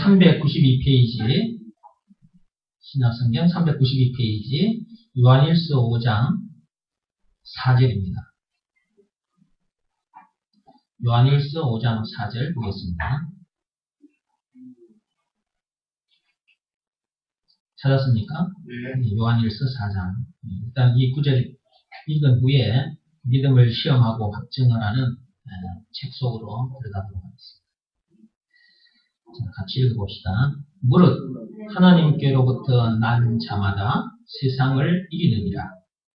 392페이지, 신약성경 392페이지, 요한일서 5장 4절입니다. 요한일서 5장 4절 보겠습니다. 찾았습니까? 네. 요한일서 4장. 일단 이 구절 읽은 후에 믿음을 시험하고 확증을 하는 책 속으로 들어가도록 하겠습니다. 자, 같이 읽어봅시다. 무릇 하나님께로부터 난 자마다 세상을 이기느니라.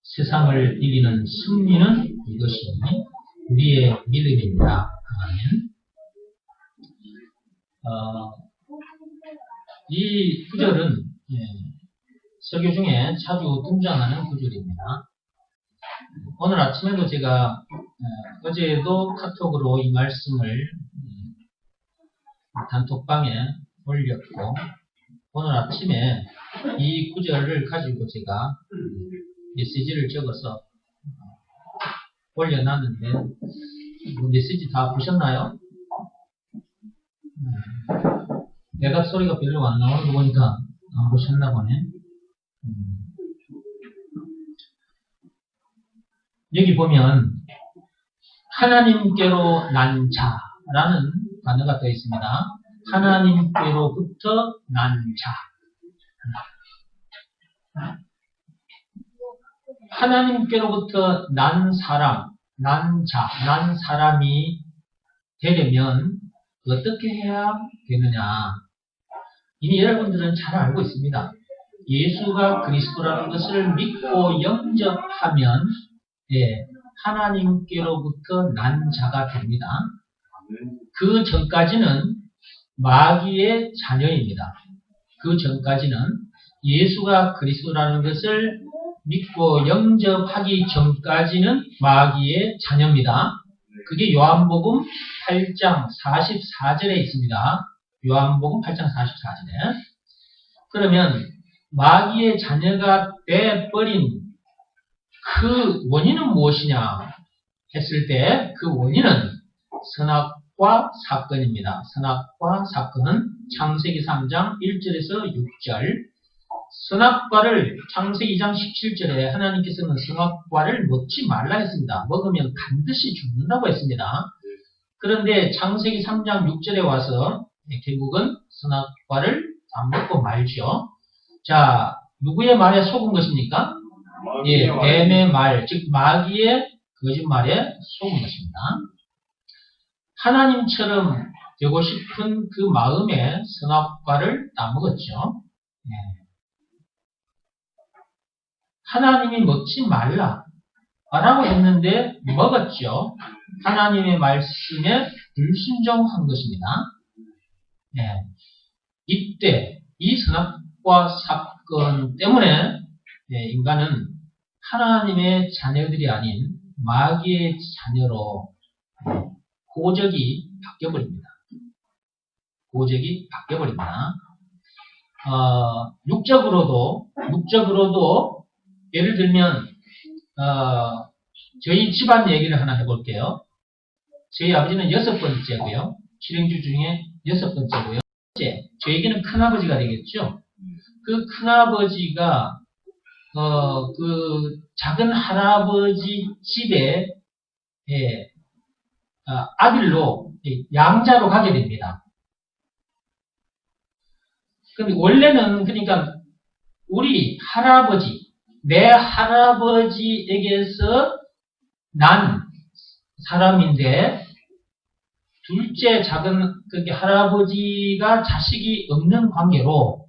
세상을 이기는 승리는 이것이니 우리의 믿음입니다. 아멘. 이 구절은 설교 중에 자주 등장하는 구절입니다. 오늘 아침에도 제가 어제도 카톡으로 이 말씀을 단톡방에 올렸고, 오늘 아침에 이 구절을 가지고 제가 메시지를 적어서 올려놨는데, 메시지 다 보셨나요? 대답 소리가 별로 안 나오는 거 보니까 안 보셨나 보네. 여기 보면 하나님께로 난 자라는 단어가 되어 있습니다. 하나님께로부터 난 자. 하나님께로부터 난 사람, 난 자, 난 사람이 되려면 어떻게 해야 되느냐? 이미 여러분들은 잘 알고 있습니다. 예수가 그리스도라는 것을 믿고 영접하면 하나님께로부터 난 자가 됩니다. 그 전까지는 마귀의 자녀입니다. 그 전까지는 예수가 그리스도라는 것을 믿고 영접하기 전까지는 마귀의 자녀입니다. 그게 요한복음 8장 44절에 있습니다. 요한복음 8장 44절에. 그러면 마귀의 자녀가 돼버린 그 원인은 무엇이냐 했을 때 그 원인은 선악과 사건입니다. 선악과 사건은 창세기 3장 1절에서 6절. 선악과를 창세기 2장 17절에 하나님께서는 선악과를 먹지 말라 했습니다. 먹으면 반드시 죽는다고 했습니다. 그런데 창세기 3장 6절에 와서 결국은 선악과를 안 먹고 말죠. 자, 누구의 말에 속은 것입니까? 뱀의 말, 즉 마귀의 거짓말에 속은 것입니다. 하나님처럼 되고 싶은 그 마음에 선악과를 따먹었죠. 하나님이 먹지 말라 라고 했는데 먹었죠. 하나님의 말씀에 불순종한 것입니다. 이때 이 선악과 사건 때문에 인간은 하나님의 자녀들이 아닌 마귀의 자녀로 고적이 바뀌어버립니다. 고적이 바뀌어버립니다. 육적으로도 예를 들면 저희 집안 얘기를 하나 해볼게요. 저희 아버지는 6번째고요. 7형제 중에 6번째고요. 저에게는 큰아버지가 되겠죠. 그 큰아버지가 그 작은 할아버지 집에 아들로 양자로 가게 됩니다. 근데 원래는 그러니까 우리 할아버지, 내 할아버지에게서 난 사람인데 둘째 작은 그게 할아버지가 자식이 없는 관계로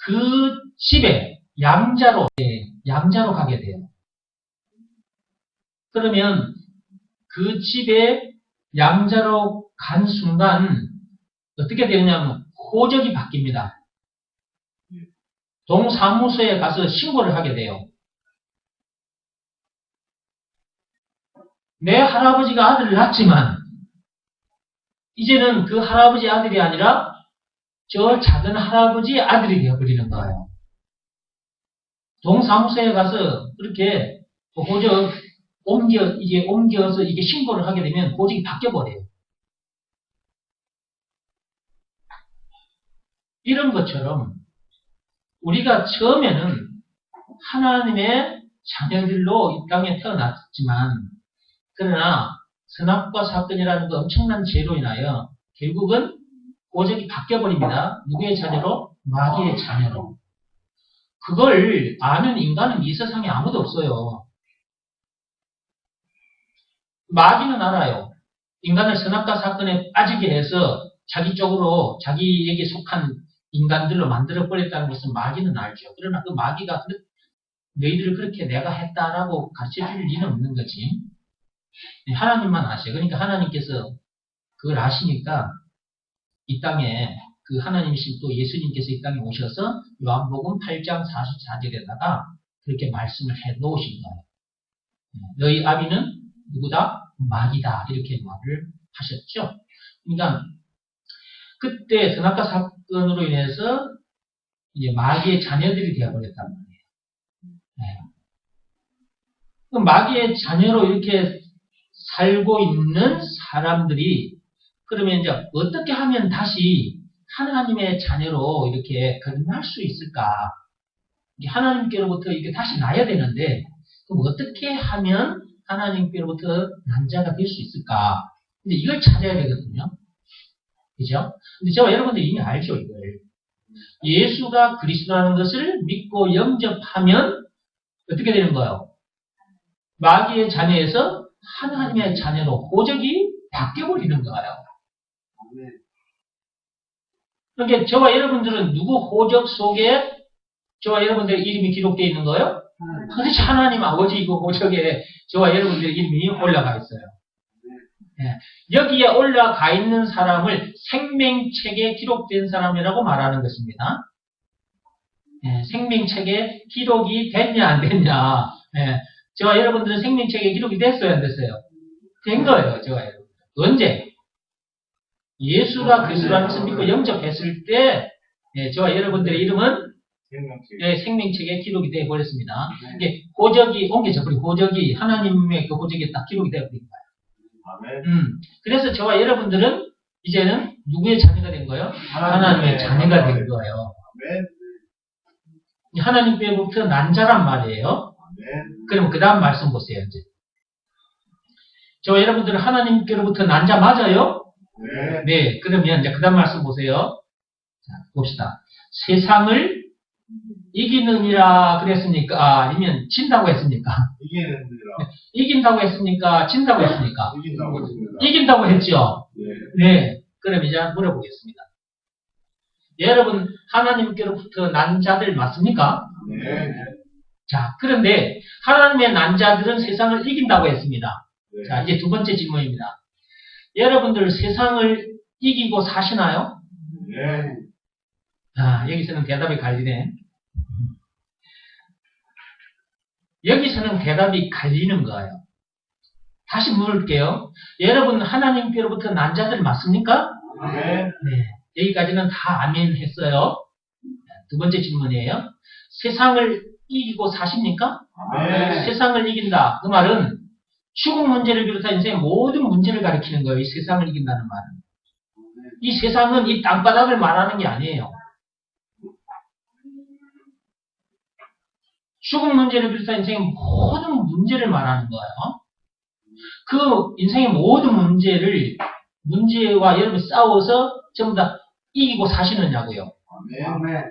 그 집에 양자로 가게 돼요. 그러면 그 집에 양자로 간 순간 어떻게 되느냐면 호적이 바뀝니다. 동사무소에 가서 신고를 하게 돼요. 내 할아버지가 아들을 낳았지만 이제는 그 할아버지 아들이 아니라 저 작은 할아버지의 아들이 되어버리는 거예요. 동사무소에 가서 그렇게 호적 옮겨서 이게 신고를 하게 되면 호적이 바뀌어버려요. 이런 것처럼 우리가 처음에는 하나님의 자녀들로 이 땅에 태어났지만 그러나 선악과 사건이라는 그 엄청난 죄로 인하여 결국은 오적이 바뀌어버립니다. 누구의 자녀로? 마귀의 자녀로. 그걸 아는 인간은 이 세상에 아무도 없어요. 마귀는 알아요. 인간을 선악과 사건에 빠지게 해서 자기 쪽으로 자기에게 속한 인간들로 만들어버렸다는 것은 마귀는 알죠. 그러나 그 마귀가 너희들을 그렇게 내가 했다라고 가르쳐줄 리는 없는 거지. 하나님만 아셔요. 그러니까 하나님께서 그걸 아시니까 이 땅에 그 하나님이신 또 예수님께서 이 땅에 오셔서 요한복음 8장 44절에다가 그렇게 말씀을 해 놓으신 거예요. 너희 아비는 누구다? 마귀다. 이렇게 말을 하셨죠. 그러니까 그때 선악과 사건으로 인해서 이제 마귀의 자녀들이 되어버렸단 말이에요. 네. 그럼 마귀의 자녀로 이렇게 살고 있는 사람들이 그러면 이제 어떻게 하면 다시 하나님의 자녀로 이렇게 거듭날 수 있을까? 하나님께로부터 이렇게 다시 나야 되는데 그럼 어떻게 하면 하나님께로부터 난 자가 될 수 있을까? 근데 이걸 찾아야 되거든요. 그죠? 근데 저와 여러분들 이미 알죠, 이걸. 예수가 그리스도라는 것을 믿고 영접하면 어떻게 되는 거예요? 마귀의 자녀에서 하나님의 자녀로 호적이 바뀌어버리는 거예요. 그러니까 저와 여러분들은 누구 호적 속에 저와 여러분들의 이름이 기록되어 있는 거예요? 그렇지, 하나님 아버지 그 호적에 저와 여러분들의 이름이 올라가 있어요. 네. 여기에 올라가 있는 사람을 생명책에 기록된 사람이라고 말하는 것입니다. 네. 생명책에 기록이 됐냐 안 됐냐. 네. 저와 여러분들은 생명책에 기록이 됐어요 안 됐어요? 된 거예요. 저와 여러분. 언제? 예수가 그리스도라는 것을 믿고 영접했을 때 저와 여러분들의 이름은 생명책에 기록이 되어 버렸습니다. 이게 호적이 옮겨져 버린 호적이 하나님의 그 호적에 딱 기록이 되어 버린 거예요. 그래서 저와 여러분들은 이제는 누구의 자녀가 된 거예요? 하나님의 자녀가 된 거예요. 하나님께로부터 난 자란 말이에요. 그럼 그 다음 말씀 보세요. 이제 저와 여러분들은 하나님께로부터 난 자 맞아요? 네. 그러면 이제 그 다음 말씀 보세요. 자, 봅시다. 세상을 이기느니라 그랬습니까? 아니면 진다고 했습니까? 이긴다고 했습니까? 진다고 했습니까? 이긴다고 했죠? 네. 그럼 이제 물어보겠습니다. 여러분, 하나님께로부터 난 자들 맞습니까? 네. 자, 그런데 하나님의 난 자들은 세상을 이긴다고 했습니다. 네. 자, 이제 두 번째 질문입니다. 여러분들 세상을 이기고 사시나요? 네. 아, 여기서는 대답이 갈리네. 여기서는 대답이 갈리는 거예요. 다시 물을게요. 여러분 하나님께로부터 난 자들 맞습니까? 네. 네. 여기까지는 다 아멘 했어요. 두 번째 질문이에요. 세상을 이기고 사십니까? 네. 세상을 이긴다. 그 말은 죽음 문제를 비롯한 인생의 모든 문제를 가리키는 거예요. 이 세상을 이긴다는 말은. 이 세상은 이 땅바닥을 말하는 게 아니에요. 죽음 문제를 비롯한 인생의 모든 문제를 말하는 거예요. 그 인생의 모든 문제와 여러분 싸워서 전부 다 이기고 사시느냐고요. 아멘.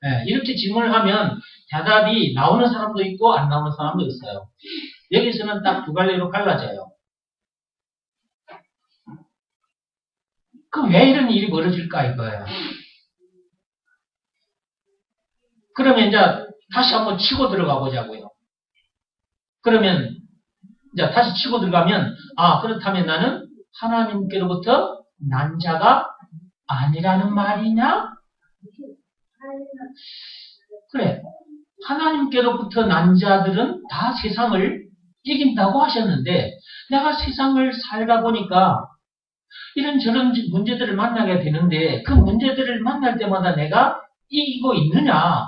네, 이렇게 질문을 하면 대답이 나오는 사람도 있고 안 나오는 사람도 있어요. 여기서는 딱 두 갈래로 갈라져요. 왜 이런 일이 벌어질까 이거예요. 그러면 이제 다시 한번 치고 들어가 보자고요. 그러면 이제 다시 치고 들어가면 그렇다면 나는 하나님께로부터 난 자가 아니라는 말이냐? 그래. 하나님께로부터 난 자들은 다 세상을 이긴다고 하셨는데 내가 세상을 살다 보니까 이런저런 문제들을 만나게 되는데 그 문제들을 만날 때마다 내가 이기고 있느냐?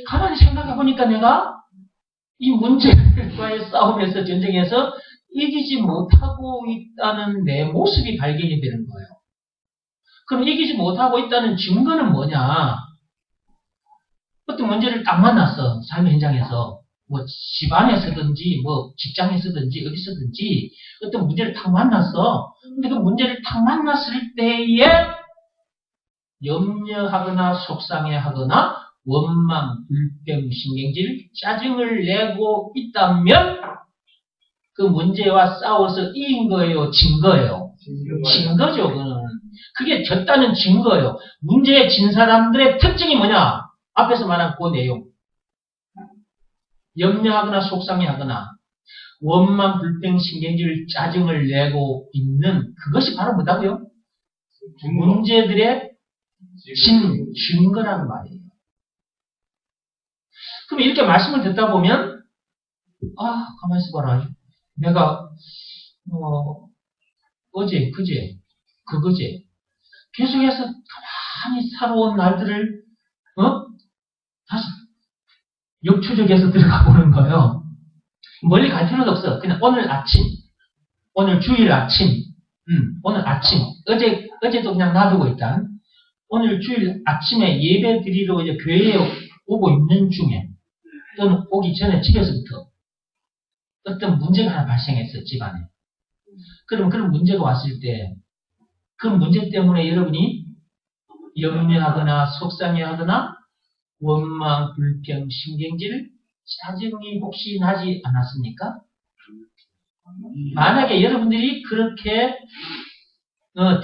가만히 생각해 보니까 내가 이 문제과의 싸움에서 전쟁에서 이기지 못하고 있다는 내 모습이 발견이 되는 거예요. 그럼 이기지 못하고 있다는 증거는 뭐냐? 어떤 문제를 딱 만났어. 삶의 현장에서. 뭐 집안에서든지 뭐 직장에서든지 어디서든지 어떤 문제를 딱 만났어. 근데 그 문제를 딱 만났을 때에 염려하거나 속상해하거나 원망, 불평, 신경질, 짜증을 내고 있다면 그 문제와 싸워서 이긴 거예요? 진 거예요? 진 거죠. 그게 졌다는 증거예요. 문제에 진 사람들의 특징이 뭐냐? 앞에서 말한 그 내용. 염려하거나 속상해하거나 원망, 불평, 신경질, 짜증을 내고 있는 그것이 바로 뭐다고요? 문제들의 진 증거라는 말이에요. 그럼 이렇게 말씀을 듣다 보면 가만히 있어봐라. 내가 어제, 그제, 그거제 계속해서 가만히 살아온 날들을 다시 역추적해서 들어가 보는 거예요. 멀리 갈 필요도 없어. 그냥 오늘 아침, 오늘 주일 아침, 오늘 아침, 어제도 그냥 놔두고 일단 오늘 주일 아침에 예배 드리러 이제 교회에 오고 있는 중에 또는 오기 전에 집에서부터 어떤 문제가 하나 발생했어, 집안에. 그럼 그런 문제가 왔을 때 그 문제 때문에 여러분이 염려하거나 속상해하거나 원망, 불평, 신경질, 짜증이 혹시 나지 않았습니까? 만약에 여러분들이 그렇게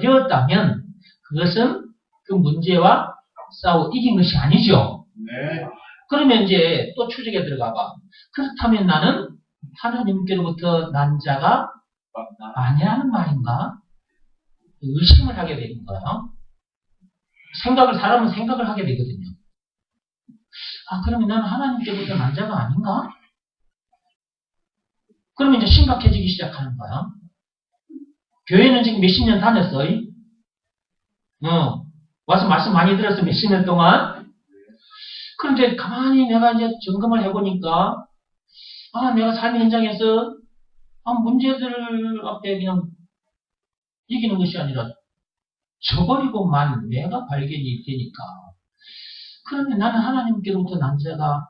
되었다면 그것은 그 문제와 싸워 이긴 것이 아니죠. 네. 그러면 이제 또 추적에 들어가봐. 그렇다면 나는 하나님께로부터 난 자가 아니라는 말인가? 의심을 하게 되는 거예요. 사람은 생각을 하게 되거든요. 그러면 나는 하나님께로부터 난 자가 아닌가? 그러면 이제 심각해지기 시작하는 거야. 교회는 지금 몇십 년 다녔어. 와서 말씀 많이 들었어. 몇십 년 동안. 그런데 가만히 내가 이제 점검을 해보니까, 내가 삶의 현장에서, 문제들 앞에 그냥 이기는 것이 아니라, 저버리고만 내가 발견이 되니까. 그러면 나는 하나님께로부터 난 자가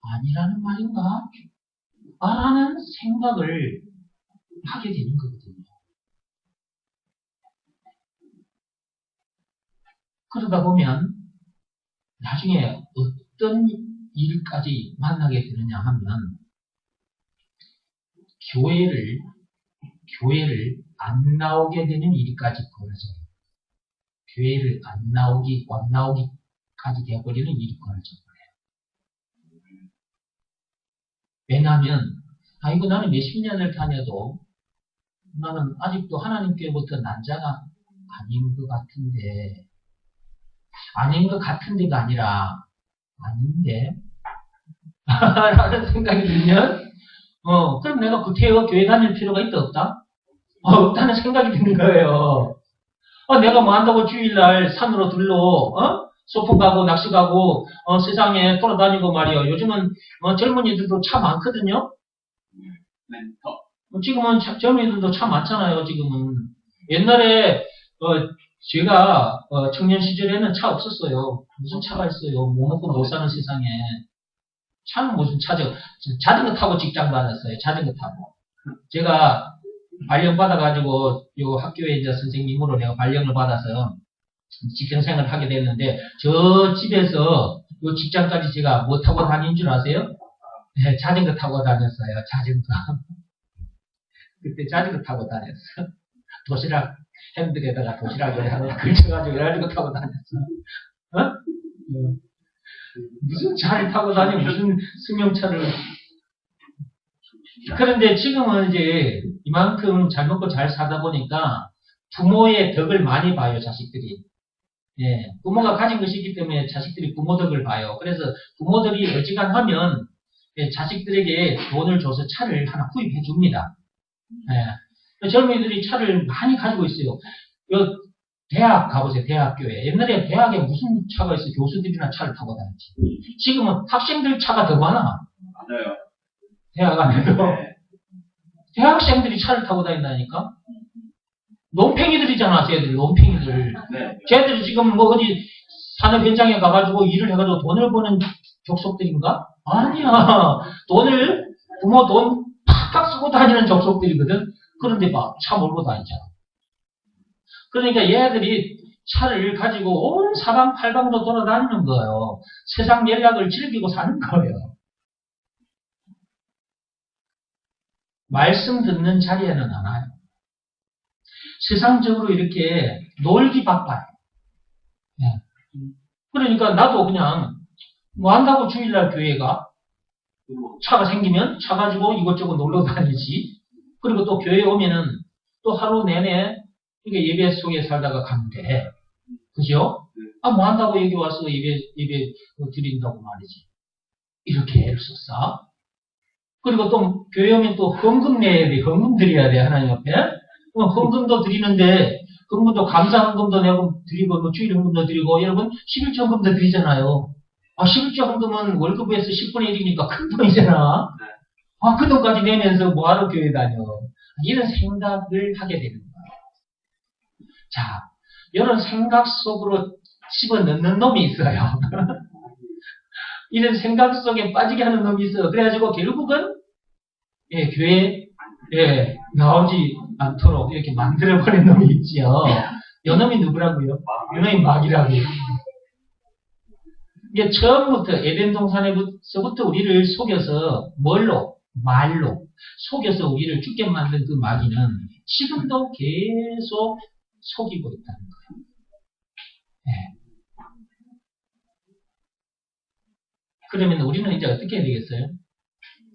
아니라는 말인가? 라는 생각을 하게 되는 거거든요. 그러다 보면 나중에 어떤 일까지 만나게 되느냐 하면 교회를 안 나오게 되는 일까지 벌어져요. 교회를 안 나오기까지 되어버리는 일이 벌어져 버려요. 왜냐하면 이거 나는 몇십 년을 다녀도 나는 아직도 하나님께로부터 난 자가 아닌 것 같은데 아닌 것 같은데가 아니라 아닌데 라는 생각이 들면 그럼 내가 구태여 교회 다닐 필요가 있다 없다? 없다는 생각이 드는 거예요. 내가 뭐 한다고 주일날 산으로 소풍 가고 낚시 가고 세상에 돌아다니고 말이요. 요즘은 젊은이들도 차 많거든요. 지금은 젊은이들도 차 많잖아요. 지금은 옛날에 제가 청년 시절에는 차 없었어요. 무슨 차가 있어요. 뭐 먹고 못 사는 세상에 차는 무슨 차죠. 자전거 타고 직장 다녔어요. 자전거 타고. 제가 발령 받아가지고 요 학교에 이제 선생님으로 내가 발령을 받아서 직장생활을 하게 됐는데 저 집에서 요 직장까지 제가 뭐 타고 다닌 줄 아세요? 네, 자전거 타고 다녔어요. 자전거. 그때 자전거 타고 다녔어. 도시락 핸들에다가 도시락을 하나 걸쳐가지고 자전거 타고 다녔어. 무슨 차를 타고 다니 무슨 승용차를. 그런데 지금은 이제 이만큼 잘 먹고 잘 사다 보니까 부모의 덕을 많이 봐요, 자식들이. 예, 부모가 가진 것이 있기 때문에 자식들이 부모 덕을 봐요. 그래서 부모들이 어지간하면 자식들에게 돈을 줘서 차를 하나 구입해 줍니다. 예, 젊은이들이 차를 많이 가지고 있어요. 요 대학 가보세요, 대학교에. 옛날에 대학에 무슨 차가 있어요? 교수들이나 차를 타고 다녔지. 지금은 학생들 차가 더 많아. 맞아요. 대학 안에도. 대학생들이 차를 타고 다닌다니까? 논팽이들이잖아, 쟤들, 논팽이들. 네. 쟤들이 지금 뭐 어디 산업 현장에 가가지고 일을 해가지고 돈을 버는 족속들인가? 아니야. 부모 돈 팍팍 쓰고 다니는 족속들이거든. 그런데 막 차 몰고 다니잖아. 그러니까 얘들이 차를 가지고 온 사방팔방으로 돌아다니는 거예요. 세상 연락을 즐기고 사는 거예요. 말씀 듣는 자리에는 안 와요. 세상적으로 이렇게 놀기 바빠요. 네. 그러니까 나도 그냥 뭐 한다고 주일날 교회가 차가 생기면 차 가지고 이것저것 놀러 다니지. 그리고 또 교회 오면은 또 하루 내내 이게 예배 속에 살다가 가는데, 그죠? 아, 뭐 한다고 여기 와서 예배 드린다고 말이지. 이렇게 애를 썼어. 그리고 또 교회 오면 또 헌금 내야 돼. 헌금 드려야 돼. 하나님 앞에. 헌금도 드리는데, 헌금도 감사 헌금도 내고 드리고, 뭐 주일 헌금도 드리고, 여러분 11조 헌금도 드리잖아요. 아, 11조 헌금은 월급에서 10분의 1이니까 큰 돈이잖아. 아, 그 돈까지 내면서 뭐하러 교회 다녀. 이런 생각을 하게 되는 거예요. 자, 이런 생각 속으로 집어넣는 놈이 있어요. 이런 생각 속에 빠지게 하는 놈이 있어요. 그래가지고 결국은 교회에 나오지 않도록 이렇게 만들어버린 놈이 있지요. 요 놈이 누구라고요? 요 놈이 마귀라고요. 이게 처음부터 에덴 동산에서부터 우리를 속여서 말로 속여서 우리를 죽게 만든 그 마귀는 지금도 계속 속이고 있다는 거예요. 네. 그러면 우리는 이제 어떻게 해야 되겠어요?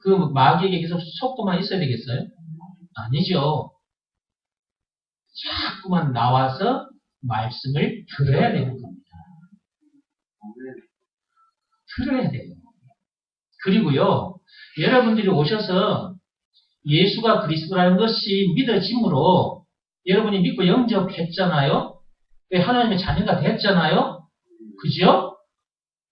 그 마귀에게 계속 속고만 있어야 되겠어요? 아니죠. 자꾸만 나와서 말씀을 들어야 되는 겁니다. 들어야 돼요. 그리고요, 여러분들이 오셔서 예수가 그리스도라는 것이 믿어짐으로 여러분이 믿고 영접했잖아요? 하나님의 자녀가 됐잖아요? 그죠?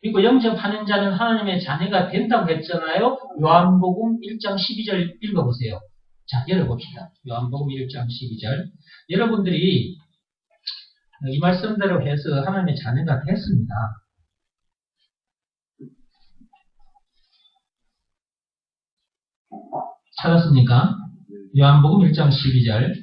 믿고 영접하는 자는 하나님의 자녀가 된다고 했잖아요? 요한복음 1장 12절 읽어보세요. 자, 열어봅시다. 요한복음 1장 12절. 여러분들이 이 말씀대로 해서 하나님의 자녀가 됐습니다. 찾았습니까? 요한복음 1장 12절.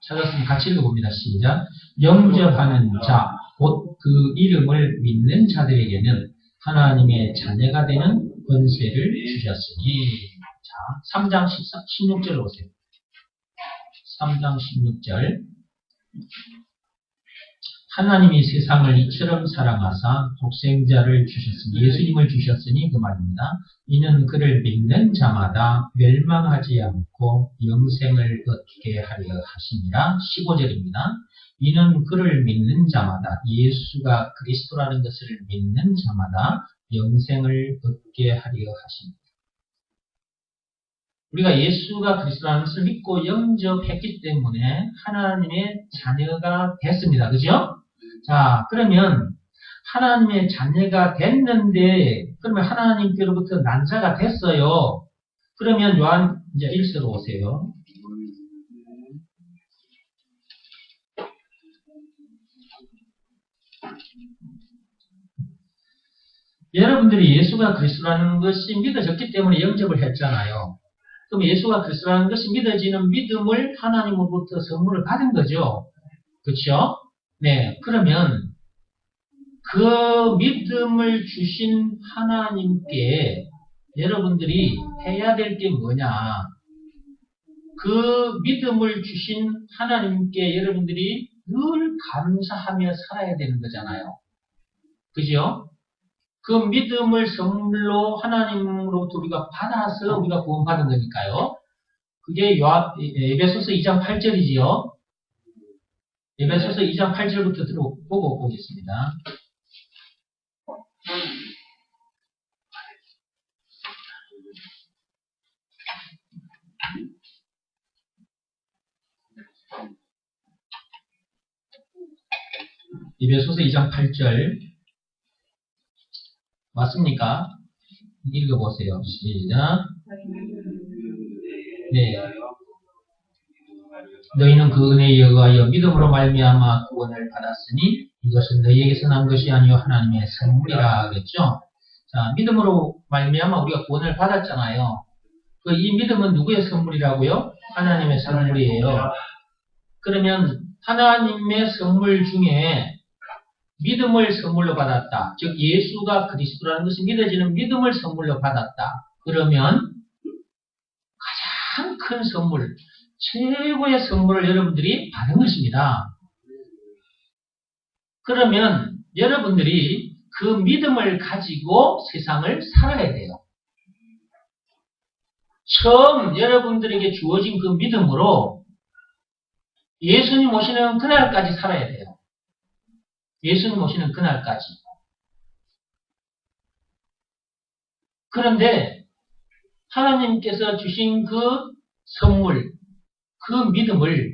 찾았으면 같이 읽어봅니다. 시작. 영접하는 자, 곧 그 이름을 믿는 자들에게는 하나님의 자녀가 되는 권세를 주셨으니. 자, 3장 16절 오세요. 3장 16절. 하나님이 세상을 이처럼 사랑하사 독생자를 주셨으니, 예수님을 주셨으니 그 말입니다. 이는 그를 믿는 자마다 멸망하지 않고 영생을 얻게 하려 하시니라. 15절입니다. 이는 그를 믿는 자마다, 예수가 그리스도라는 것을 믿는 자마다 영생을 얻게 하려 하십니다. 우리가 예수가 그리스도라는 것을 믿고 영접했기 때문에 하나님의 자녀가 됐습니다. 그죠? 자, 그러면 하나님의 자녀가 됐는데, 그러면 하나님께로부터 난 자가 됐어요. 그러면 요한 이제 1서로 오세요. 여러분들이 예수가 그리스도라는 것이 믿어졌기 때문에 영접을 했잖아요. 그럼 예수가 그리스도라는 것이 믿어지는 믿음을 하나님으로부터 선물을 받은 거죠. 그렇죠? 네, 그러면 그 믿음을 주신 하나님께 여러분들이 해야 될 게 뭐냐? 그 믿음을 주신 하나님께 여러분들이 늘 감사하며 살아야 되는 거잖아요. 그죠? 그 믿음을 선물로 하나님으로부터 우리가 받아서 우리가 구원받은 거니까요. 그게 에베소서 2장 8절이지요. 에베소서 2장 8절부터 보고 보겠습니다. 에베소서 2장 8절 맞습니까? 읽어보세요. 시작. 네. 너희는 그 은혜에 의하여 믿음으로 말미암아 구원을 받았으니 이것은 너희에게서 난 것이 아니요 하나님의 선물이라 하겠죠. 자, 믿음으로 말미암아 우리가 구원을 받았잖아요. 이 믿음은 누구의 선물이라고요? 하나님의 선물이에요. 그러면 하나님의 선물 중에 믿음을 선물로 받았다. 즉 예수가 그리스도라는 것이 믿어지는 믿음을 선물로 받았다. 그러면 가장 큰 선물, 최고의 선물을 여러분들이 받은 것입니다. 그러면 여러분들이 그 믿음을 가지고 세상을 살아야 돼요. 처음 여러분들에게 주어진 그 믿음으로 예수님 오시는 그날까지 살아야 돼요. 예수님 오시는 그날까지. 그런데 하나님께서 주신 그 선물, 그 믿음을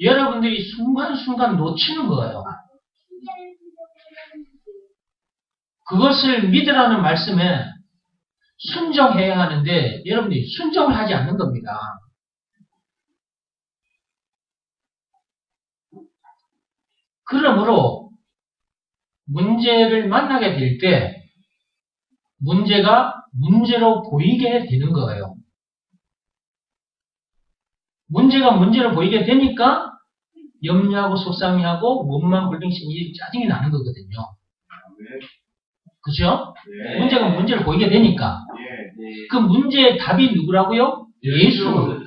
여러분들이 순간순간 놓치는 거예요. 그것을 믿으라는 말씀에 순종해야 하는데 여러분들이 순종을 하지 않는 겁니다. 그러므로 문제를 만나게 될 때 문제가 문제로 보이게 되는 거예요. 문제가 문제로 보이게 되니까 염려하고 속상해하고 원망 불평심이 짜증이 나는 거거든요. 그죠? 네. 문제가 문제를 보이게 되니까. 네. 그 문제의 답이 누구라고요? 예수.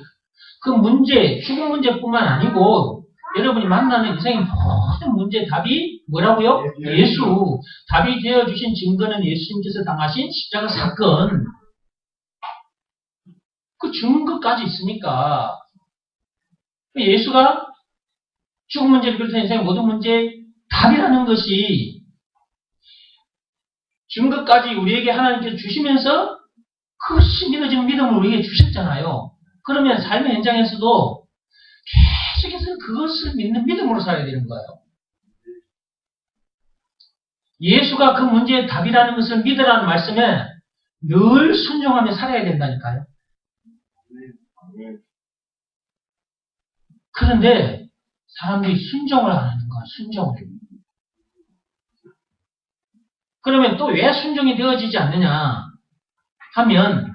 그 문제, 죽은 문제뿐만 아니고 여러분이 만나는 인생의 모든 문제의 답이 뭐라고요? 예수. 답이 되어주신 증거는 예수님께서 당하신 십자가 사건. 그 증거까지 있으니까 예수가 죽은 문제를 비롯한 인생의 모든 문제의 답이라는 것이 증거까지 우리에게 하나님께서 주시면서 그것이 믿어지는 믿음을 우리에게 주셨잖아요. 그러면 삶의 현장에서도 계속해서 그것을 믿는 믿음으로 살아야 되는 거예요. 예수가 그 문제의 답이라는 것을 믿으라는 말씀에 늘 순종하며 살아야 된다니까요. 그런데 사람들이 순종을 안 하는 거야, 순종을. 그러면 또 왜 순종이 되어지지 않느냐 하면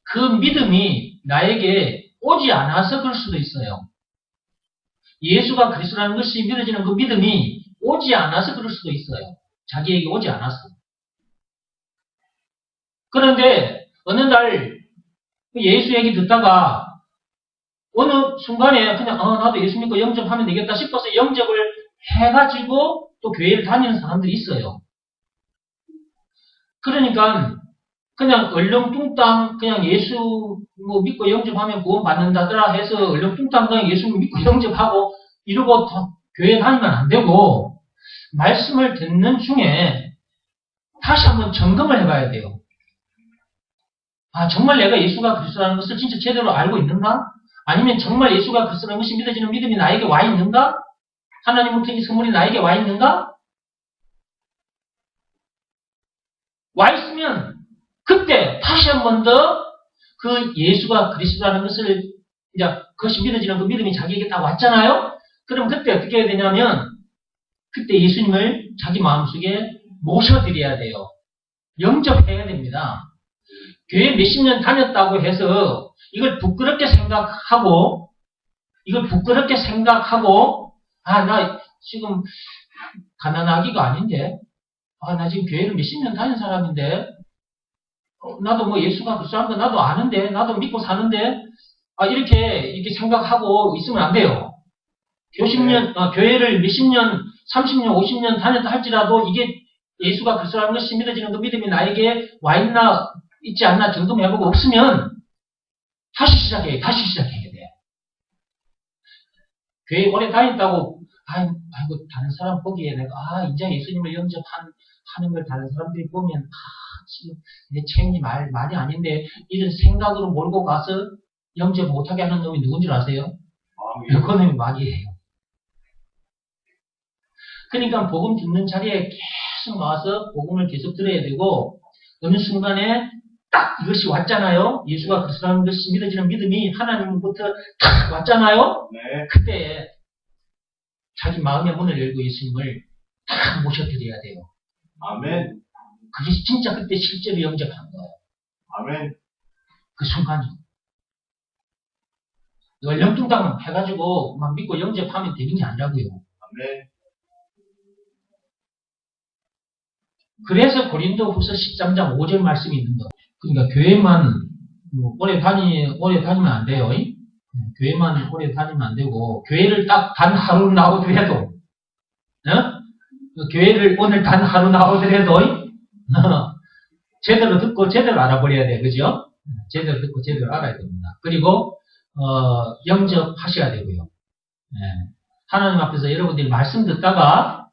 그 믿음이 나에게 오지 않아서 그럴 수도 있어요. 예수가 그리스도라는 것이 믿어지는 그 믿음이 오지 않아서 그럴 수도 있어요. 자기에게 오지 않아서. 그런데 어느 날 예수 얘기 듣다가 어느 순간에 그냥 나도 예수 믿고 영접하면 되겠다 싶어서 영접을 해가지고 또 교회를 다니는 사람들이 있어요. 그러니까 그냥 얼렁뚱땅 그냥 예수 믿고 영접하면 구원 받는다더라 해서 얼렁뚱땅 그냥 예수 믿고 영접하고 이러고 교회 다니면 안 되고 말씀을 듣는 중에 다시 한번 점검을 해봐야 돼요. 아, 정말 내가 예수가 그리스도라는 것을 진짜 제대로 알고 있는가? 아니면 정말 예수가 그리스도라는 것이 믿어지는 믿음이 나에게 와 있는가? 하나님으로부터 이 선물이 나에게 와 있는가? 와 있으면 그때 다시 한 번 더 그 예수가 그리스도라는 것을 이제 그것이 믿어지는 그 믿음이 자기에게 딱 왔잖아요. 그럼 그때 어떻게 해야 되냐면 그때 예수님을 자기 마음속에 모셔드려야 돼요. 영접해야 됩니다. 교회 몇십 년 다녔다고 해서 이걸 부끄럽게 생각하고 나 지금 가난하기가 아닌데 나 지금 교회를 몇십 년 다닌 사람인데 나도 뭐 예수가 그리스도라는 거 나도 아는데 나도 믿고 사는데 이렇게 생각하고 있으면 안 돼요. 교회를 몇십 년, 30년, 50년 다녔다 할지라도 이게 예수가 그리스도라는 것이 믿어지는 그 믿음이 나에게 와 있나 있지 않나 점검해보고 없으면 다시 시작해야 돼. 교회 오래 다녔다고 아이고 다른 사람 보기에 내가 이제 예수님을 영접하는 걸 다른 사람들이 보면 지금 내 책임이 말이 아닌데 이런 생각으로 몰고 가서 영접 못하게 하는 놈이 누군 줄 아세요? 그놈이 마귀예요. 그러니까 복음 듣는 자리에 계속 나와서 복음을 계속 들어야 되고 어느 순간에 딱 이것이 왔잖아요. 예수가 그리스도라는 것이 믿어지는 믿음이 하나님부터 딱 왔잖아요. 네. 그때 자기 마음의 문을 열고 예수님을 딱 모셔드려야 돼요. 아멘. 그게 진짜 그때 실제로 영접한 거예요. 아멘. 그 순간이. 이걸 영뚱당 해가지고 막 믿고 영접하면 되는 게 아니라고요. 아멘. 그래서 고린도후서 13장 5절 말씀이 있는 거예요. 그러니까 교회만 오래 다니면 안 돼요. 교회만 오래 다니면 안 되고 교회를 딱 단 하루 나오더라도 교회를 오늘 단 하루 나오더라도 제대로 듣고 제대로 알아버려야 돼. 그죠? 제대로 듣고 제대로 알아야 됩니다. 그리고 영접하셔야 되고요. 하나님 앞에서 여러분들이 말씀 듣다가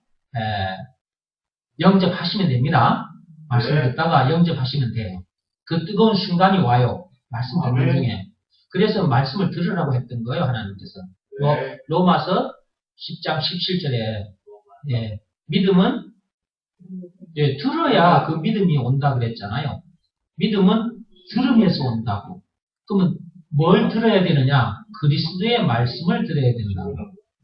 영접하시면 됩니다. 말씀 네. 듣다가 영접하시면 돼요. 그 뜨거운 순간이 와요. 말씀 듣는 아멘. 중에. 그래서 말씀을 들으라고 했던 거예요. 하나님께서. 네. 로마서 10장 17절에 믿음은 들어야 그 믿음이 온다 그랬잖아요. 믿음은 들으면서 온다고. 그러면 뭘 들어야 되느냐? 그리스도의 말씀을 들어야 된다.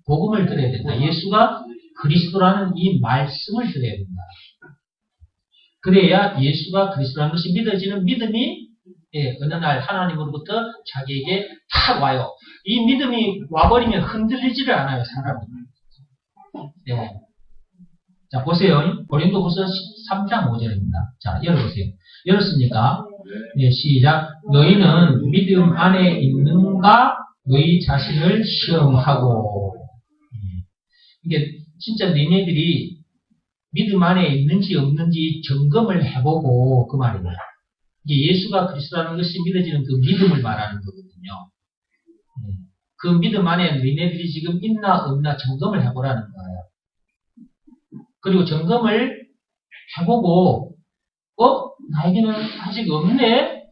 복음을 들어야 된다. 예수가 그리스도라는 이 말씀을 들어야 된다. 그래야 예수가 그리스도라는 것이 믿어지는 믿음이 어느 날 하나님으로부터 자기에게 탁 와요. 이 믿음이 와버리면 흔들리지를 않아요, 사람이. 자, 보세요. 고린도후서 13장 5절입니다. 자, 열어보세요. 열었습니까? 시작. 너희는 믿음 안에 있는가? 너희 자신을 시험하고. 이게 진짜 너희들이 믿음 안에 있는지 없는지 점검을 해보고 그 말이에요. 이게 예수가 그리스도라는 것이 믿어지는 그 믿음을 말하는 거거든요. 그 믿음 안에 너희들이 지금 있나 없나 점검을 해보라는 거예요. 그리고 점검을 해보고 나에게는 아직 없네?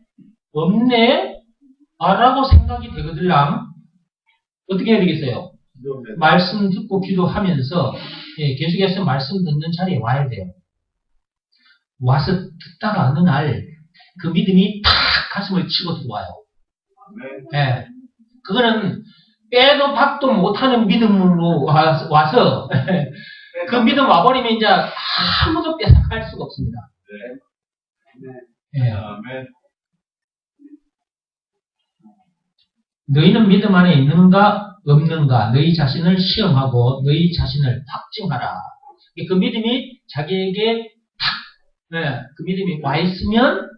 라고 생각이 되거들랑 어떻게 해야 되겠어요? 말씀 듣고 기도하면서 계속해서 말씀 듣는 자리에 와야 돼요. 와서 듣다가 어느 날 그 믿음이 탁 가슴을 치고 들어와요. 그거는 빼도 박도 못하는 믿음으로 와서 그 믿음 와버리면 이제 아무도 뺏어갈 수가 없습니다. 아멘. 너희는 믿음 안에 있는가 없는가 너희 자신을 시험하고 너희 자신을 확증하라. 그 믿음이 자기에게 그 믿음이 와 있으면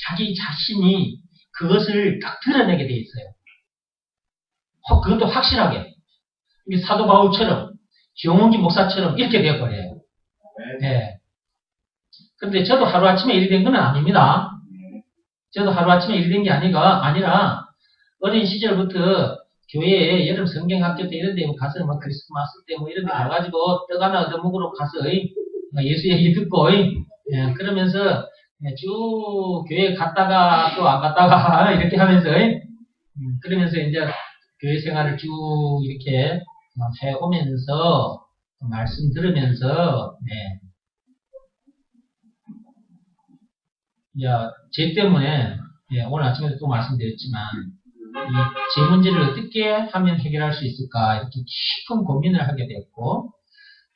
자기 자신이 그것을 딱 드러내게 돼 있어요. 그것도 확실하게. 사도 바울처럼 정홍기 목사처럼 이렇게 되어버려요. 그런데 저도 하루아침에 일이 된 건 아닙니다. 저도 하루아침에 일이 된 게 아니라 어린 시절부터 교회에 여름 성경학교 때 이런 데 가서 뭐 크리스마스 때 뭐 이런 데 가가지고 떡 하나 얻어먹으러 가서 예수 얘기 듣고 그러면서 쭉 교회 갔다가 또 안 갔다가 이렇게 하면서 그러면서 이제 교회 생활을 쭉 이렇게 해오면서 말씀 들으면서 제 때문에 오늘 아침에도 또 말씀드렸지만 제 문제를 어떻게 하면 해결할 수 있을까 이렇게 깊은 고민을 하게 됐고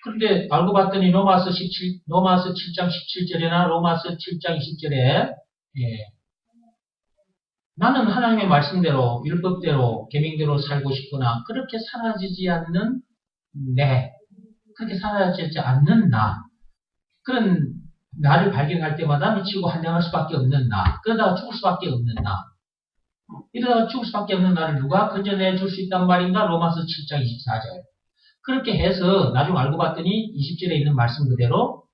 그런데 알고 봤더니 로마서 7장 17절이나 로마서 7장 20절에 나는 하나님의 말씀대로 율법대로 계명대로 살고 싶거나 그렇게 사라지지 않는 그렇게 사라지지 않는 나 그런 나를 발견할 때마다 미치고 한량할 수밖에 없는 나 그러다가 죽을 수밖에 없는 나 이러다가 죽을 수밖에 없는 나를 누가 건져내 줄 수 있단 말인가? 로마서 7장 24절 그렇게 해서 나중 알고 봤더니 20절에 있는 말씀 그대로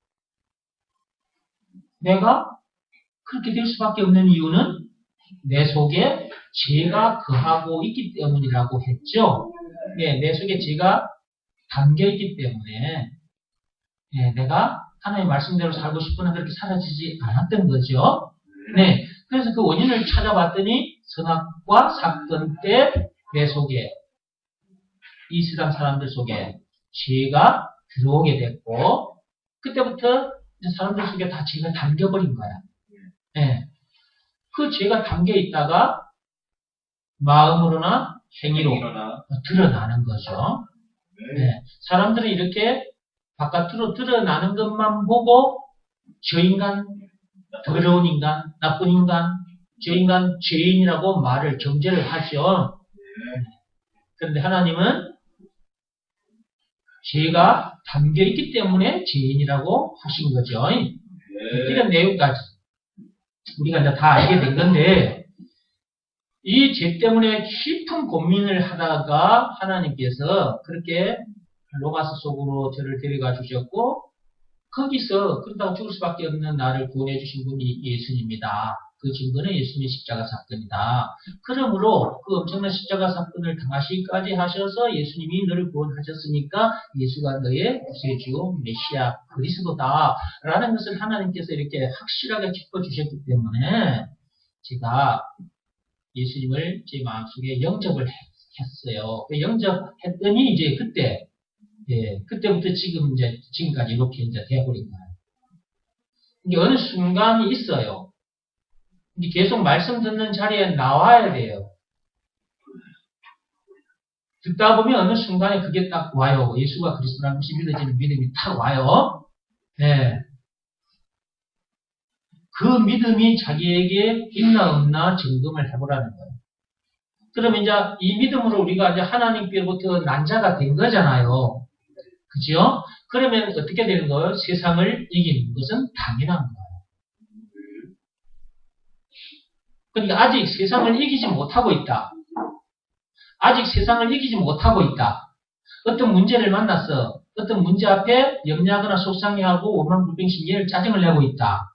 내가 그렇게 될 수밖에 없는 이유는 내 속에 죄가 거하고 있기 때문이라고 했죠. 내 속에 죄가 담겨있기 때문에 내가 하나님의 말씀대로 살고 싶으나 그렇게 사라지지 않았던 거죠. 그래서 그 원인을 찾아봤더니 선악과 사건 때 내 속에 이 세상 사람들 속에 죄가 들어오게 됐고 그때부터 사람들 속에 다 죄가 담겨버린 거야. 그 죄가 담겨 있다가 마음으로나 행위로 일어나. 드러나는 거죠. 네. 네. 사람들은 이렇게 바깥으로 드러나는 것만 보고 저 인간, 더러운 인간, 나쁜 인간, 저 인간 죄인이라고 말을 정죄를 하죠. 그런데 하나님은 죄가 담겨 있기 때문에 죄인이라고 하신 거죠. 네. 이런 내용까지 우리가 이제 다 알게 된 건데, 이 죄 때문에 깊은 고민을 하다가 하나님께서 그렇게 로마서 속으로 저를 데려가 주셨고, 거기서 그렇다고 죽을 수밖에 없는 나를 구원해 주신 분이 예수님이다. 그 증거는 예수님의 십자가 사건이다. 그러므로 그 엄청난 십자가 사건을 당하시기까지 하셔서 예수님이 너를 구원하셨으니까 예수가 너의 구세주, 메시아, 그리스도다. 라는 것을 하나님께서 이렇게 확실하게 짚어주셨기 때문에 제가 예수님을 제 마음속에 영접을 했어요. 영접했더니 이제 그때부터 지금까지 이렇게 이제 되어버린 거예요. 이게 어느 순간이 있어요. 이제 계속 말씀 듣는 자리에 나와야 돼요. 듣다 보면 어느 순간에 그게 딱 와요. 예수가 그리스도라는 것이 믿어지는 믿음이 딱 와요. 네. 그 믿음이 자기에게 있나 없나 점검을 해보라는 거예요. 그러면 이제 이 믿음으로 우리가 이제 하나님께로부터 난자가 된 거잖아요. 그죠? 그러면 어떻게 되는 거예요? 세상을 이기는 것은 당연한 거예요. 그러니까 아직 세상을 이기지 못하고 있다. 아직 세상을 이기지 못하고 있다. 어떤 문제를 만났어. 어떤 문제 앞에 염려하거나 속상해하고 원망불평 짜증을 내고 있다.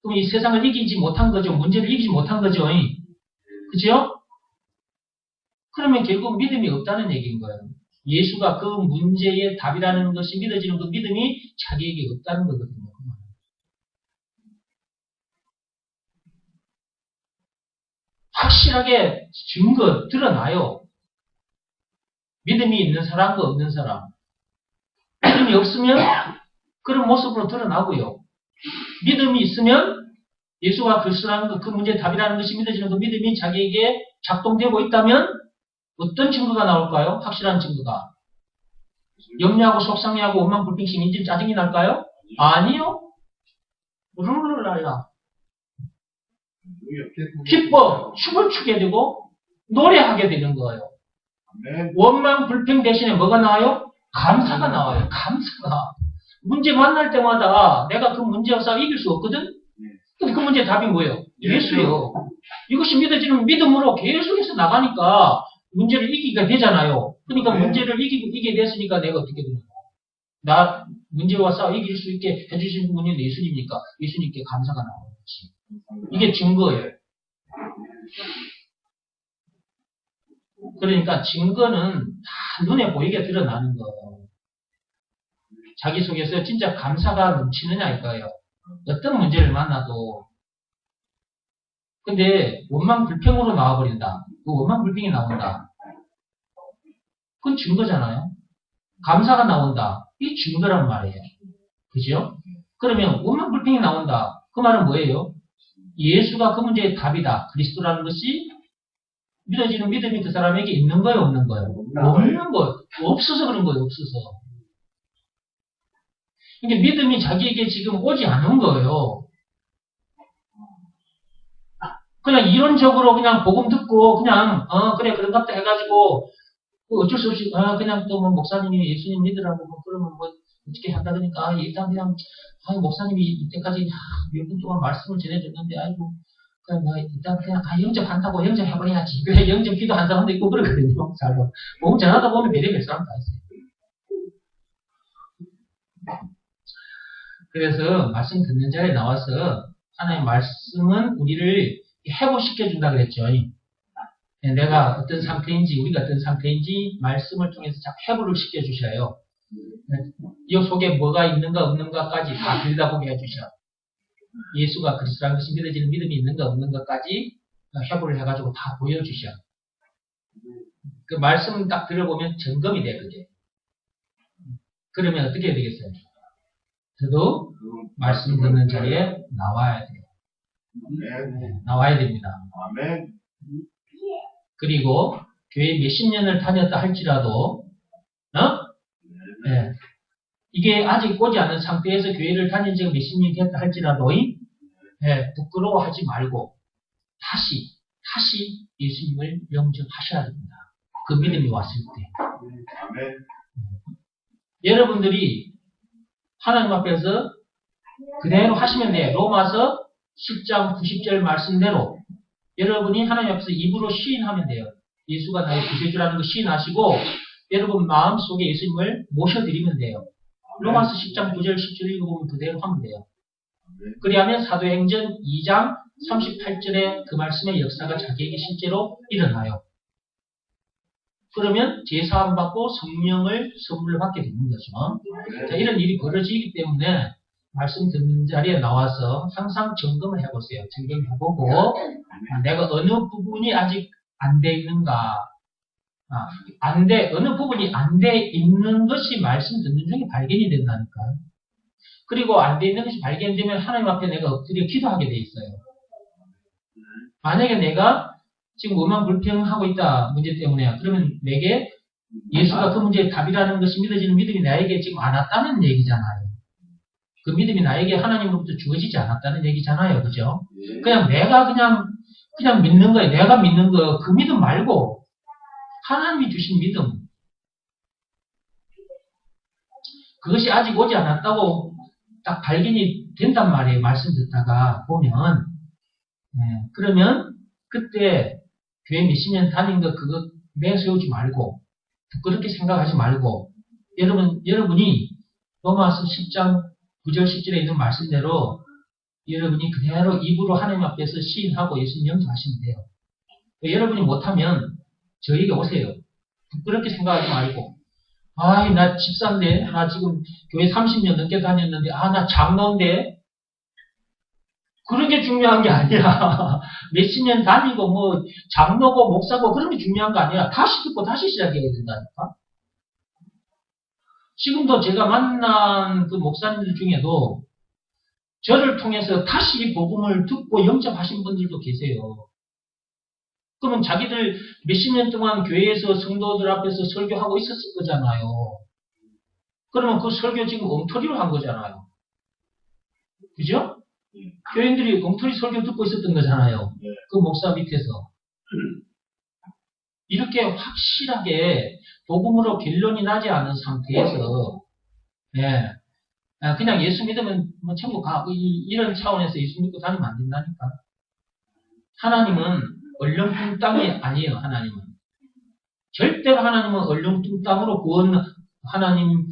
그럼 이 세상을 이기지 못한 거죠. 문제를 이기지 못한 거죠. 그죠? 그러면 결국 믿음이 없다는 얘기인 거예요. 예수가 그 문제의 답이라는 것이 믿어지는 그 믿음이 자기에게 없다는 거거든요. 확실하게 증거 드러나요. 믿음이 있는 사람과 없는 사람. 믿음이 없으면 그런 모습으로 드러나고요. 믿음이 있으면 예수가 그리스도라는 그 문제의 답이라는 것이 믿어지는 그 믿음이 자기에게 작동되고 있다면 어떤 증거가 나올까요? 확실한 증거가. 염려하고 속상해하고 원망불평심 인질 짜증이 날까요? 아니요. 룰루 날라. 기뻐 춤을 추게 되고 노래하게 되는 거예요. 원망불평 대신에 뭐가 나와요? 감사가 나와요. 감사가. 문제 만날 때마다 내가 그 문제에서 이길 수 없거든? 근데 그 문제의 답이 뭐예요? 예수요. 이것이 믿어지는 믿음으로 계속해서 나가니까 문제를 이기게 되잖아요. 그러니까 문제를 이기게 됐으니까 내가 어떻게 되는 거야? 나 문제와 싸워 이길 수 있게 해주신 분이 예수님이니까 예수님께 감사가 나오는 거지. 이게 증거예요. 그러니까 증거는 다 눈에 보이게 드러나는 거예요. 자기 속에서 진짜 감사가 넘치느냐 이거예요. 어떤 문제를 만나도. 근데 원망불평으로 나와버린다. 그 원망불평이 나온다. 그건 증거잖아요. 감사가 나온다. 이 증거란 말이에요. 그죠? 그러면 원망불평이 나온다. 그 말은 뭐예요? 예수가 그 문제의 답이다. 그리스도라는 것이 믿어지는 믿음이 그 사람에게 있는 거예요? 없는 거예요? 없는 거예요. 없어서 그런 거예요. 없어서. 이게 믿음이 자기에게 지금 오지 않은 거예요. 그냥 이론적으로 그냥 복음 듣고 그냥 그래 그런갑다 해가지고 어쩔 수 없이 그냥 또 뭐 목사님이 예수님 믿으라고 뭐 그러면 뭐 어떻게 한다 그러니까 일단 그냥 목사님이 이때까지 몇 분 동안 말씀을 전해줬는데 아이고 그냥 일단 그냥 영접한다고 영접해버려야지. 그래 영접 기도한 사람도 있고 그러거든요. 잘로 복음 전하다 보면 별의별 사람 다 있어요. 그래서 말씀 듣는 자리에 나와서 하나님의 말씀은 우리를 회복시켜준다 그랬죠. 내가 어떤 상태인지 우리가 어떤 상태인지 말씀을 통해서 자꾸 회복을 시켜주셔요. 이 속에 뭐가 있는가 없는가까지 다 들여다보게 해주셔. 예수가 그리스도라는 것이 믿어지는 믿음이 있는가 없는가까지 회복을 해가지고 다 보여주셔. 그 말씀 딱 들어보면 점검이 돼 그게. 그러면 어떻게 해야 되겠어요? 저도 말씀 듣는 자리에 나와야 돼요. 아멘. 나와야 됩니다. 아멘. 그리고 교회 몇십 년을 다녔다 할지라도 예, 이게 아직 오지 않은 상태에서 교회를 다닌 지가 몇십 년이 됐다 할지라도 부끄러워하지 말고 다시 예수님을 영접하셔야 됩니다. 그 믿음이 왔을 때. 아멘. 여러분들이 하나님 앞에서 그대로 하시면 돼요. 로마서 10장 90절 말씀대로 여러분이 하나님 앞에서 입으로 시인하면 돼요. 예수가 나의 구세주라는 거 시인하시고 여러분 마음속에 예수님을 모셔드리면 돼요. 로마서 10장 9절 10절 읽어보면 그대로 하면 돼요. 그리하면 사도행전 2장 38절에 그 말씀의 역사가 자기에게 실제로 일어나요. 그러면 제사함 받고 성령을 선물로 받게 되는 거죠. 자, 이런 일이 벌어지기 때문에 말씀 듣는 자리에 나와서 항상 점검을 해보세요. 점검해보고 내가 어느 부분이 아직 안 돼 있는가. 어느 부분이 안 돼 있는 것이 말씀 듣는 중에 발견이 된다니까. 그리고 안 돼 있는 것이 발견되면 하나님 앞에 내가 엎드려 기도하게 돼 있어요. 만약에 내가 지금 원망 불평하고 있다 문제 때문에 그러면 내게 예수가 그 문제의 답이라는 것이 믿어지는 믿음이 나에게 지금 안 왔다는 얘기잖아요. 그 믿음이 나에게 하나님으로부터 주어지지 않았다는 얘기잖아요. 그죠? 그냥 내가 그냥 믿는 거예요. 내가 믿는 거 그 믿음 말고 하나님이 주신 믿음 그것이 아직 오지 않았다고 딱 발견이 된단 말이에요. 말씀 듣다가 보면 그러면 그때 교회 몇십 년 다닌 거 그거 내세우지 말고 그렇게 생각하지 말고 여러분이 로마서 10장 9절 10절에 있는 말씀대로 여러분이 그대로 입으로 하나님 앞에서 시인하고 예수님 영접하시면 돼요. 여러분이 못하면 저에게 오세요. 그렇게 생각하지 말고 나 집사인데 나 지금 교회 30년 넘게 다녔는데 나 장로인데 그런 게 중요한 게 아니야. 몇십 년 다니고 뭐 장로고 목사고 그런 게 중요한 거 아니야. 다시 듣고 다시 시작해야 된다니까. 지금도 제가 만난 그 목사님들 중에도 저를 통해서 다시 이 복음을 듣고 영접하신 분들도 계세요. 그러면 자기들 몇십 년 동안 교회에서 성도들 앞에서 설교하고 있었을 거잖아요. 그러면 그 설교 지금 엉터리로 한 거잖아요. 그죠? 교인들이 엉터리 설교 듣고 있었던 거잖아요. 그 목사 밑에서. 이렇게 확실하게 복음으로 결론이 나지 않은 상태에서 그냥 예수 믿으면 뭐 천국 가 이런 차원에서 예수 믿고 다니면 안 된다니까. 하나님은 얼렁뚱 땅이 아니에요. 하나님은 절대로 하나님은 얼렁뚱 땅으로 하나님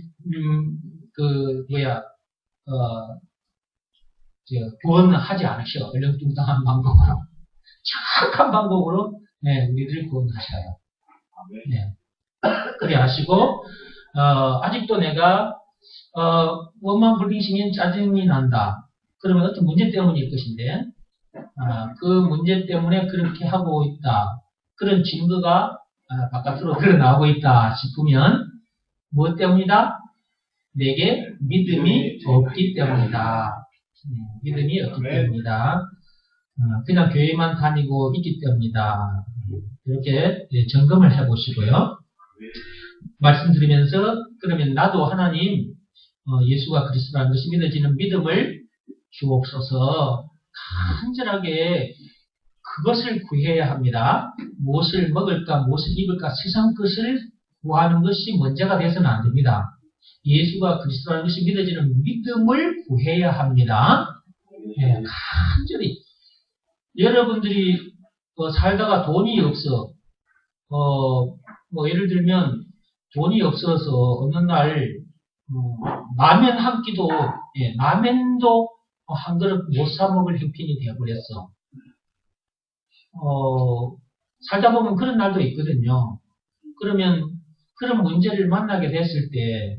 구원하지 않으셔. 얼렁뚱땅한 방법으로 착한 방법으로 우리들을 구원하셔요. 그래 하시고 아직도 내가 원망 불평심이 짜증이 난다. 그러면 어떤 문제 때문일 것인데 그 문제 때문에 그렇게 하고 있다. 그런 증거가 바깥으로 드러나고 있다 싶으면 무엇 때문이다? 내게 믿음이 없기 때문이다. 믿음이 없기 때문이다. 그냥 교회만 다니고 있기 때문이다. 이렇게 점검을 해보시고요. 말씀드리면서 그러면 나도 하나님 예수가 그리스도라는 것이 믿어지는 믿음을 주옵소서. 간절하게 그것을 구해야 합니다. 무엇을 먹을까, 무엇을 입을까, 세상 것을 구하는 것이 문제가 돼서는 안 됩니다. 예수가 그리스도라는 것이 믿어지는 믿음을 구해야 합니다. 간절히 여러분들이 살다가 돈이 없어. 뭐 예를 들면 돈이 없어서 어느 날 라면 한 끼도 라면도 한 그릇 못 사 먹을 형편이 되어버렸어. 살다 보면 그런 날도 있거든요. 그러면 그런 문제를 만나게 됐을 때,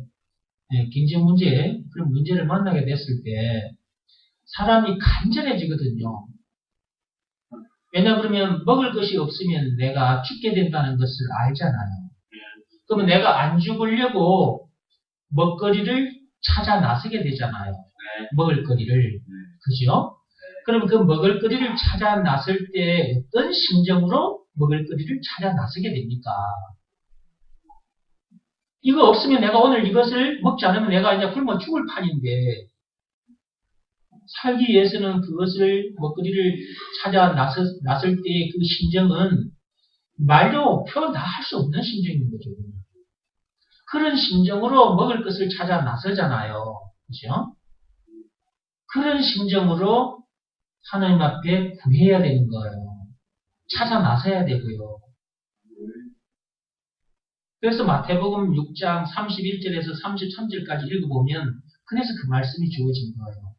경제 문제, 그런 문제를 만나게 됐을 때 사람이 간절해지거든요. 왜냐 그러면 먹을 것이 없으면 내가 죽게 된다는 것을 알잖아요. 그러면 내가 안 죽으려고 먹거리를 찾아 나서게 되잖아요. 먹을 거리를. 그죠? 그럼 그 먹을거리를 찾아 나설 때 어떤 심정으로 먹을거리를 찾아 나서게 됩니까? 이거 없으면 내가 오늘 이것을 먹지 않으면 내가 이제 굶어 죽을 판인데, 살기 위해서는 그것을, 먹거리를 찾아 나설 때의 그 심정은 말로 표현 다 할 수 없는 심정인 거죠. 그런 심정으로 먹을 것을 찾아 나서잖아요. 그죠? 그런 심정으로 하나님 앞에 구해야 되는 거예요. 찾아 나서야 되고요. 그래서 마태복음 6장 31절에서 33절까지 읽어보면 그래서 그 말씀이 주어진 거예요.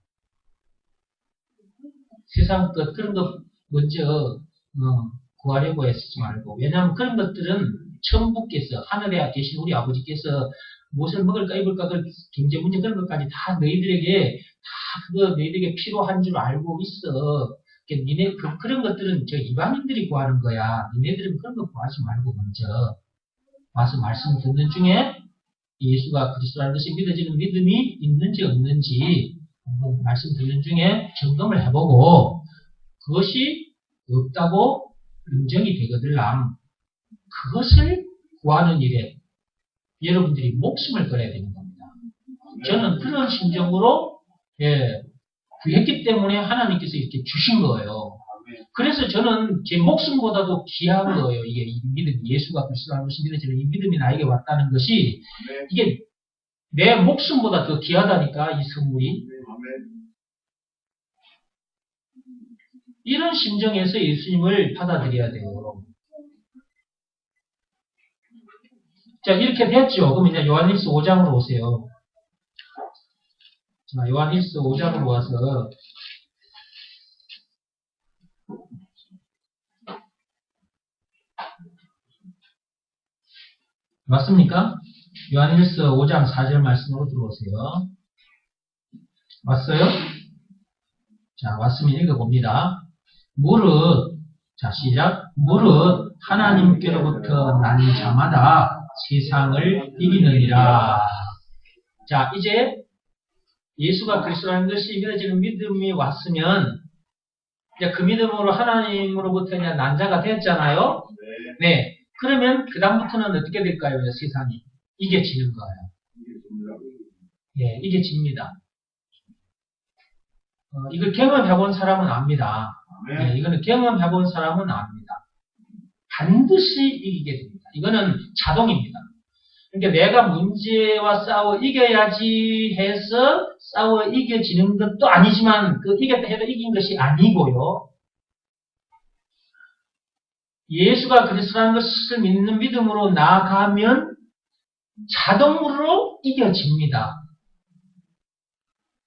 세상 것 그런 것 먼저 구하려고 했지 말고, 왜냐하면 그런 것들은 천부께서, 하늘에 계신 우리 아버지께서 무엇을 먹을까 입을까 그 경제 문제 그런 것까지 다 너희들에게 다 그거 너희들에게 필요한 줄 알고 있어. 니네 그런 것들은 저 이방인들이 구하는 거야. 니네들은 그런 거 구하지 말고 먼저 와서 말씀 듣는 중에 예수가 그리스도라는 것이 믿어지는 믿음이 있는지 없는지 한번 말씀 듣는 중에 점검을 해보고, 그것이 없다고 인정이 되거들랑 그것을 구하는 일에 여러분들이 목숨을 걸어야 되는 겁니다. 저는 그런 심정으로 구했기 때문에 하나님께서 이렇게 주신 거예요. 그래서 저는 제 목숨보다도 귀한 거예요. 이게 이 믿음, 예수가 그리스도라는 것이 믿어지는 이 믿음이 나에게 왔다는 것이 이게 내 목숨보다 더 귀하다니까, 이 선물이. 이런 심정에서 예수님을 받아들여야 돼요. 자, 이렇게 됐죠. 그럼 이제 요한일서 5장으로 오세요. 자, 요한일서 5장으로 와서 맞습니까? 요한일서 5장 4절 말씀으로 들어오세요. 왔어요? 자, 왔으면 읽어봅니다. 무릇, 자, 시작. 무릇 하나님께로부터 난 자마다 세상을 이기느니라. 자, 이제 예수가 그리스도라는 것이 믿어지는 믿음이 왔으면 이제 그 믿음으로 하나님으로부터 그냥 난 자가 되었잖아요. 네. 그러면 그 다음부터는 어떻게 될까요? 세상이 이겨지는 거예요. 예, 이겨집니다. 이걸 경험해본 사람은 압니다. 네, 이거는 경험해본 사람은 압니다. 반드시 이기게 됩니다. 이거는 자동입니다. 그러니까 내가 문제와 싸워 이겨야지 해서 싸워 이겨지는 것도 아니지만 그 이겼다 해도 이긴 것이 아니고요. 예수가 그리스도라는 것을 믿는 믿음으로 나아가면 자동으로 이겨집니다.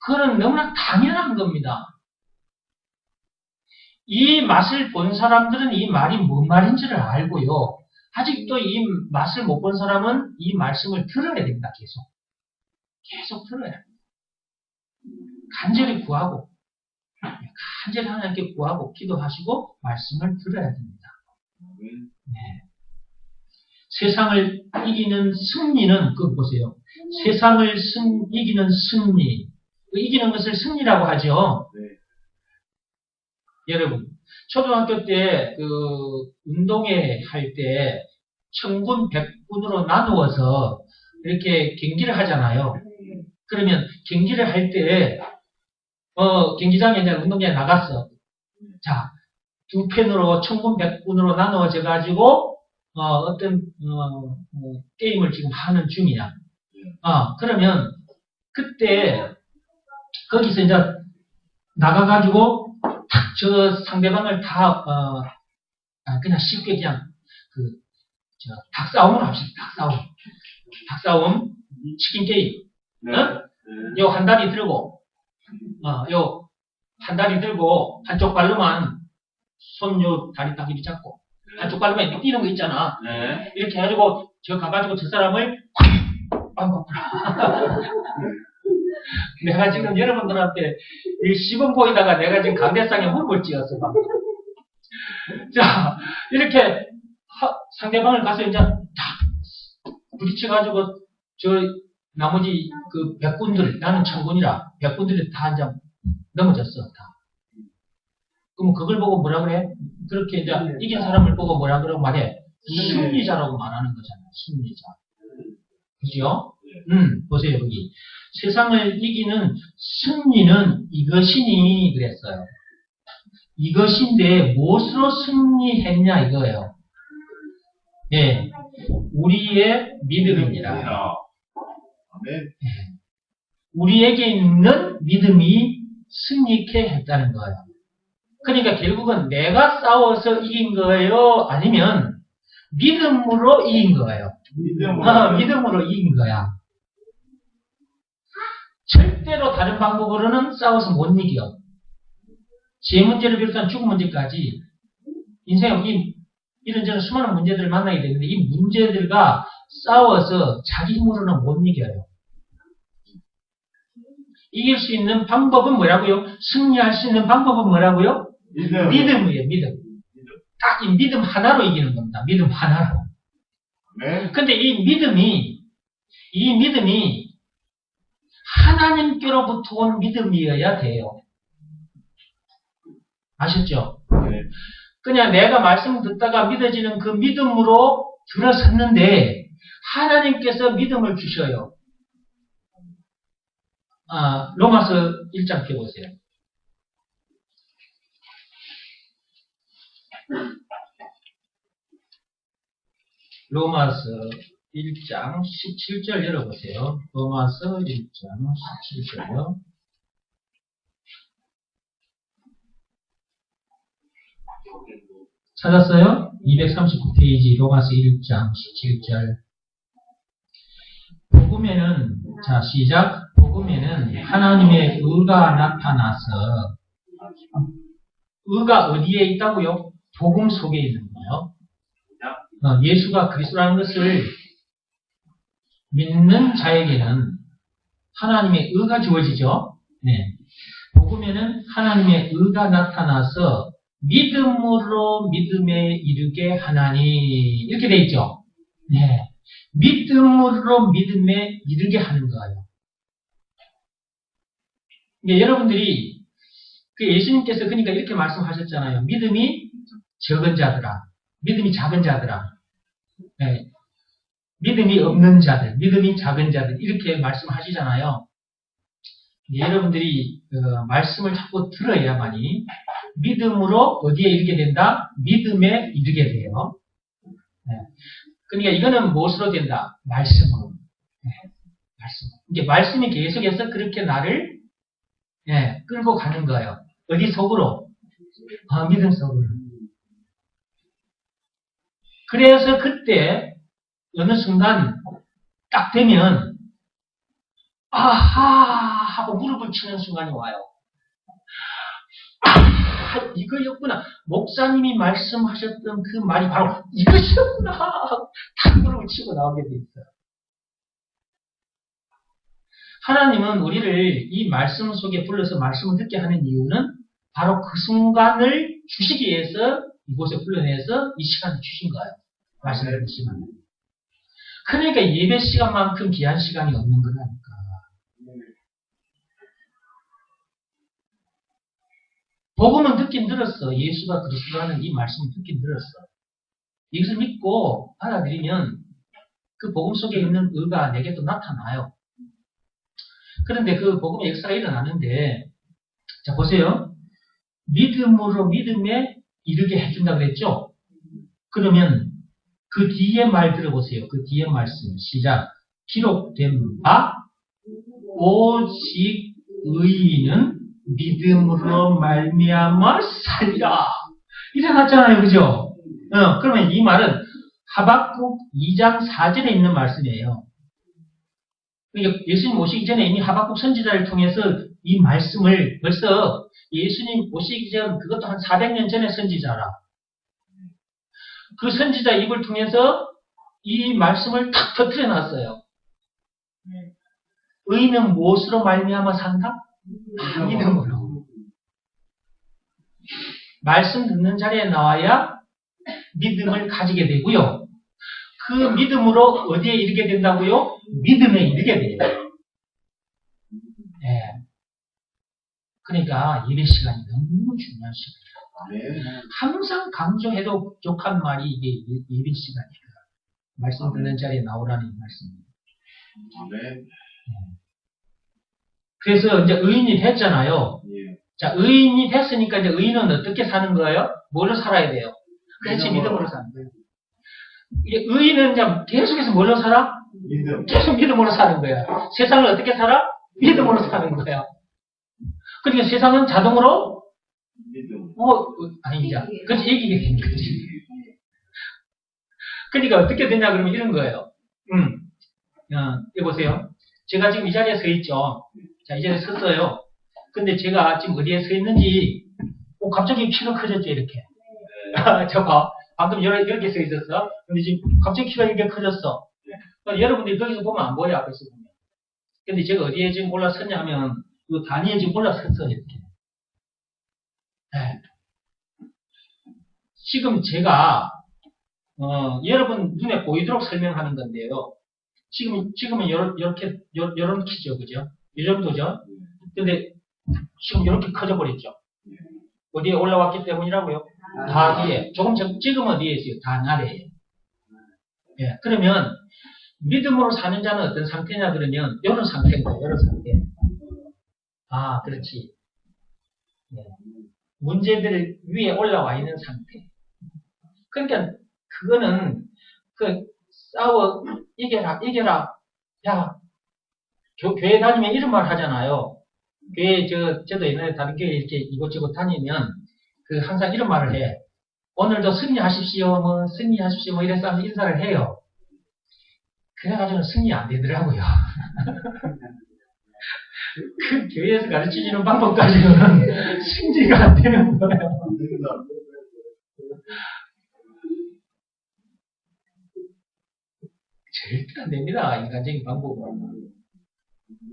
그건 너무나 당연한 겁니다. 이 맛을 본 사람들은 이 말이 뭔 말인지를 알고요. 아직도 이 맛을 못 본 사람은 이 말씀을 들어야 됩니다. 계속 들어야 합니다. 간절히 구하고, 간절히 하나님께 구하고 기도하시고 말씀을 들어야 됩니다. 네. 세상을 이기는 승리는 그거 보세요. 세상을 이기는 승리. 이기는 것을 승리라고 하죠. 여러분, 초등학교 때 운동회 할 때 청군, 백군으로 나누어서 이렇게 경기를 하잖아요. 그러면 경기를 할 때 경기장에 이제 운동장에 나갔어. 자, 두 편으로 청군, 백군으로 나누어져 가지고 어떤 게임을 지금 하는 중이야. 그러면 그때 거기서 이제 나가가지고 저 상대방을 다 그냥 쉽게 그냥 닭싸움으로 합시다. 닭싸움 치킨 게임. 요 한 다리 들고 요 한 다리 들고 한쪽 발로만 손요 다리 딱 이렇게 잡고 한쪽 발로만 이렇게 뛰는 거 있잖아. 이렇게 해가지고 저 가가지고 저 사람을 빵 내가 지금 여러분들한테 이 시범 보이다가 내가 지금 강대상에 무릎을 찧었어. 자, 이렇게 상대방을 가서 이제 딱 부딪혀가지고 저 나머지 그 백군들, 나는 청군이라 백군들이 다 이제 넘어졌어. 다. 그럼 그걸 보고 뭐라 그래? 그렇게 이제 이긴 사람을 보고 뭐라 그러고 말해? 승리자라고 말하는 거잖아. 승리자. 그죠? 보세요, 여기. 세상을 이기는 승리는 이것이니 그랬어요. 이것인데 무엇으로 승리했냐 이거예요. 예, 우리의 믿음입니다. 아멘. 우리에게 있는 믿음이 승리케 했다는 거예요. 그러니까 결국은 내가 싸워서 이긴 거예요? 아니면 믿음으로 이긴 거예요? 믿음으로 이긴 거야. 절대로 다른 방법으로는 싸워서 못 이겨. 제 문제를 비롯한 죽음 문제까지 인생에 이런저런 수많은 문제들을 만나게 되는데 이 문제들과 싸워서 자기 힘으로는 못 이겨요. 이길 수 있는 방법은 뭐라고요? 승리할 수 있는 방법은 뭐라고요? 믿음이에요, 믿음. 딱 이 믿음 하나로 이기는 겁니다. 믿음 하나로. 아멘. 근데 이 믿음이 하나님께로부터 온 믿음이어야 돼요. 아셨죠? 네. 그냥 내가 말씀 듣다가 믿어지는 그 믿음으로 들어섰는데 하나님께서 믿음을 주셔요. 로마서 1장 펴보세요. 로마서 1장 17절 열어보세요. 로마서 1장 17절요. 찾았어요? 239페이지 로마서 1장 17절. 복음에는, 자, 시작. 복음에는 하나님의 의가 나타나서, 의가 어디에 있다고요? 복음 속에 있는 거예요. 예수가 그리스도라는 것을 믿는 자에게는 하나님의 의가 주어지죠. 네. 복음에는 하나님의 의가 나타나서 믿음으로 믿음에 이르게 하나니 이렇게 돼 있죠. 네. 믿음으로 믿음에 이르게 하는 거예요. 네, 여러분들이 예수님께서 그러니까 이렇게 말씀하셨잖아요. 믿음이 적은 자들아, 믿음이 작은 자들아, 네. 믿음이 없는 자들, 믿음이 작은 자들 이렇게 말씀하시잖아요. 네, 여러분들이 말씀을 자꾸 들어야만이 믿음으로 어디에 이르게 된다? 믿음에 이르게 돼요. 네. 그러니까 이거는 무엇으로 된다? 말씀으로. 네. 말씀. 이제 말씀이 계속해서 그렇게 나를 끌고 가는 거예요. 어디 속으로? 믿음 속으로. 그래서 그때 어느 순간 딱 되면 아하 하고 무릎을 치는 순간이 와요. 이거였구나. 목사님이 말씀하셨던 그 말이 바로 이것이었구나. 탁 무릎을 치고 나오게 돼 있어요. 하나님은 우리를 이 말씀 속에 불러서 말씀을 듣게 하는 이유는 바로 그 순간을 주시기 위해서 이곳에 불러내서 이 시간을 주신 거예요. 말씀을 듣는 시간을. 그러니까 예배 시간만큼 귀한 시간이 없는 거라니까. 복음은 듣긴 들었어. 예수가 그리스도라는 이 말씀을 듣긴 들었어. 이것을 믿고 받아들이면 그 복음 속에 있는 의가 내게 또 나타나요. 그런데 그 복음의 역사가 일어나는데, 자, 보세요. 믿음으로 믿음에 이르게 해준다 그랬죠? 그러면 그 뒤에 말 들어보세요. 그 뒤에 말씀. 시작. 기록된 바, 오직 의인은 믿음으로 말미암아 살리라. 일어났잖아요. 그죠? 그러면 이 말은 하박국 2장 4절에 있는 말씀이에요. 그러니까 예수님 오시기 전에 이미 하박국 선지자를 통해서 이 말씀을 벌써 예수님 오시기 전 그것도 한 400년 전의 선지자라. 그 선지자 입을 통해서 이 말씀을 탁 터뜨려 놨어요. 의인은 무엇으로 말미암아 산다? 믿음으로. 말씀 듣는 자리에 나와야 믿음을 가지게 되고요. 그 믿음으로 어디에 이르게 된다고요? 믿음에 이르게 돼요. 네. 그러니까 예배 시간이 너무 중요한 시간이에요. 아멘. 항상 강조해도 부족한 말이 이게 예배 시간이다. 말씀 듣는 자리에 나오라는 말씀입니다. 아멘. 그래서 이제 의인이 됐잖아요. 예. 자, 의인이 됐으니까 이제 의인은 어떻게 사는 거예요? 뭘로 살아야 돼요? 그렇지, 믿음으로 사는 거예요. 이게 의인은 이제 계속해서 뭘로 살아? 믿음. 계속 믿음으로 사는 거야. 세상을 어떻게 살아? 믿음으로 사는 거야. 그러니까 세상은 자동으로 믿음. 아니죠. 그렇지, 이기게 되는 거지. 그러니까 어떻게 되냐 그러면 이런 거예요. 여기 보세요. 제가 지금 이 자리에 서 있죠. 자, 이 자리에 섰어요. 근데 제가 지금 어디에 서 있는지, 갑자기 키가 커졌죠, 이렇게. 저거, 방금 이렇게 서 있었어. 근데 지금 갑자기 키가 이렇게 커졌어. 그러니까 여러분들이 거기서 보면 안 보여요, 앞에서 보면. 근데 제가 어디에 지금 올라섰냐 하면, 이 단위에 지금 올라섰어요, 이렇게. 네. 지금 제가, 여러분 눈에 보이도록 설명하는 건데요. 지금은 요런 키죠, 그죠? 이 정도죠? 근데 지금 이렇게 커져버렸죠? 어디에 올라왔기 때문이라고요? 다 위에. 지금 어디에 있어요? 다 아래에. 예, 그러면, 믿음으로 사는 자는 어떤 상태냐, 그러면, 이런 상태인 거예요, 이런 상태. 아, 그렇지. 예. 문제들 위에 올라와 있는 상태. 그러니까, 그거는, 싸워, 이겨라. 야, 교회 다니면 이런 말 하잖아요. 교회, 저도 옛날에 다른 교회 이렇게 이곳저곳 다니면, 항상 이런 말을 해. 오늘도 승리하십시오, 승리하십시오, 이래서 하면서 인사를 해요. 그래가지고 승리 안 되더라고요. 그 교회에서 가르치시는 방법까지는 승리가 안 되는 거예요. 안 됩니다. 절대 안 됩니다. 인간적인 방법은.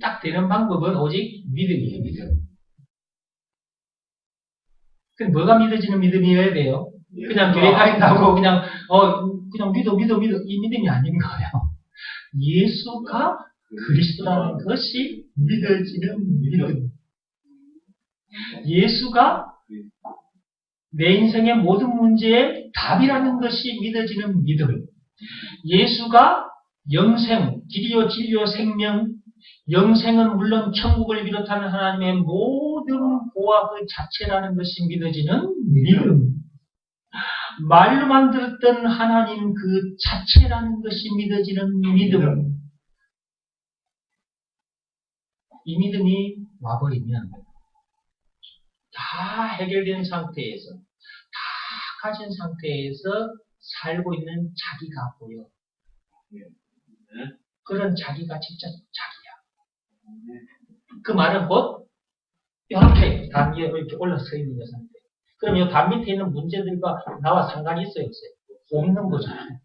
딱 되는 방법은 오직 믿음이에요, 믿음. 그럼 뭐가 믿어지는 믿음이어야 돼요? 그냥 교회 다닌다고 그냥 믿어. 이 믿음이 아닌 거예요. 예수가 그리스도라는 것이 믿어지는 믿음. 예수가 내 인생의 모든 문제의 답이라는 것이 믿어지는 믿음. 예수가 영생, 길이요 진리요 생명, 영생은 물론 천국을 비롯하는 하나님의 모든 보화 그 자체라는 것이 믿어지는 믿음. 말로만 들었던 하나님 그 자체라는 것이 믿어지는 믿음. 이 믿음이 와버리면 다 해결된 상태에서, 다 가진 상태에서 살고 있는 자기가 보여. 그런 자기가 진짜 자기야. 그 말은 곧 이렇게 단 위에 이렇게 올라서 있는 상태. 그럼 이 단 밑에 있는 문제들과 나와 상관이 있어요, 없어요? 없는 거잖아요.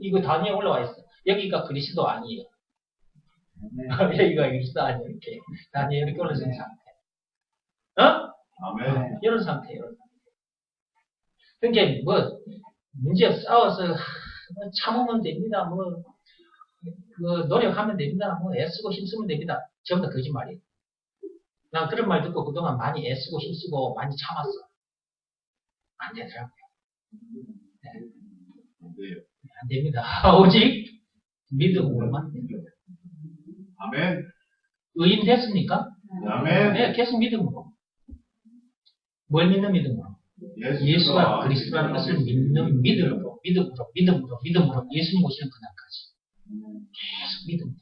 이거 단 위에 올라와 있어. 여기가 그리스도 아니에요. 여기가 그리스도 아니에요. 이렇게 단 위에 이렇게 올라서 있는 상태. 아멘. 이런 상태예요. 그러니까 문제 싸워서 참으면 됩니다. 노력하면 됩니다. 애쓰고 힘쓰면 됩니다. 전부 다 거짓말이에요. 난 그런 말 듣고 그동안 많이 애쓰고 힘쓰고 많이 참았어. 안 되더라고요. 네. 안 돼요. 안 됩니다. 오직 믿음으로만 됩니다. 아멘. 의인 됐습니까? 아멘. 네, 계속 믿음으로. 뭘 믿는 믿음으로? 예수가 그리스도라는 것을 믿는 믿음으로 예수님 오시는 그날까지. 계속 믿음으로.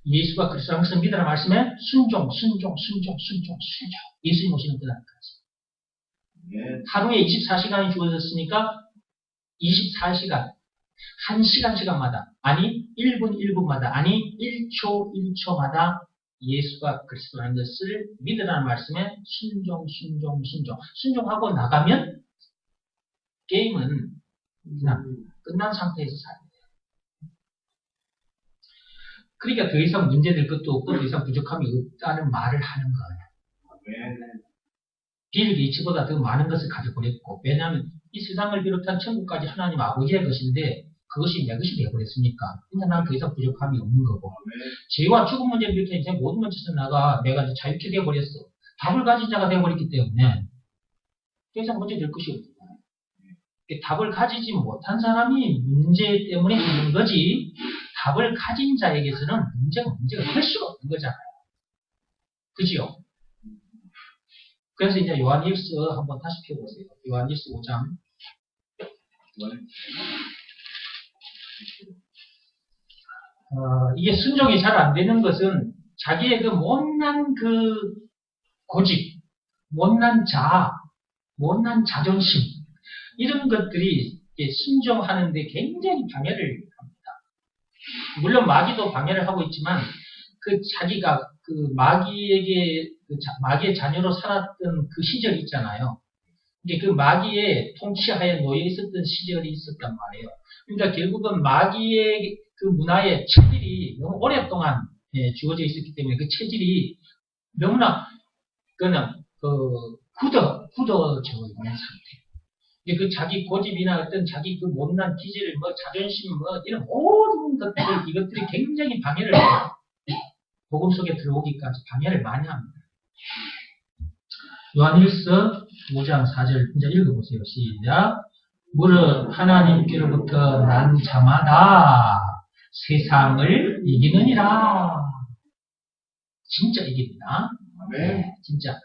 예수가 그리스도라는 것을 믿으라 말씀에 순종. 예수님 오시는 그날까지. 하루에 24시간이 주어졌으니까 24시간, 1시간마다, 아니 1분 1분마다, 아니 1초 1초마다 예수가 그리스도라는 것을 믿으라는 말씀에 순종하고 나가면 게임은 그냥 끝난 상태에서 살아야 돼요. 그러니까 더 이상 문제될 것도 없고 더 이상 부족함이 없다는 말을 하는 거예요. 빌 게이츠보다 더 많은 것을 가지고 그랬고, 왜냐하면 이 세상을 비롯한 천국까지 하나님 아버지의 것인데 그것이 내 것이 되어버렸으니까 이제 난 더 이상 부족함이 없는 거고 아멘. 죄와 죽은 문제를 비롯해 인생 모든 문제에서 내가 이제 자유케 되어버렸어. 답을 가진 자가 되어버렸기 때문에 더 이상 문제 될 것이 없다. 답을 가지지 못한 사람이 문제 때문에 있는 거지 답을 가진 자에게서는 문제가 될 수가 없는 거잖아요. 그지요? 그래서 이제 요한일서 한번 다시 펴보세요. 요한일서 5장. 이게 순종이 잘 안 되는 것은 자기의 그 못난 그 고집, 못난 자아, 못난 자존심 이런 것들이 순종하는데 굉장히 방해를 합니다. 물론 마귀도 방해를 하고 있지만 그 자기가 그 마귀의 자녀로 살았던 그 시절이 있잖아요. 이제 그 마귀의 통치하에 놓여 있었던 시절이 있었단 말이에요. 그러니까 결국은 마귀의 그 문화의 체질이 너무 오랫동안 주어져 있었기 때문에 그 체질이 너무나 그냥 굳어져 있는 상태. 그 자기 고집이나 어떤 자기 그 못난 기질, 자존심, 이런 모든 것들, 이것들이 굉장히 방해를 해요. 복음 속에 들어오기까지 방해를 많이 합니다. 요한일서 5장 4절 이제 읽어보세요. 시작. 무릇 하나님께로부터 난 자마다 세상을 이기느니라. 진짜 이깁니다. 아멘. 진짜.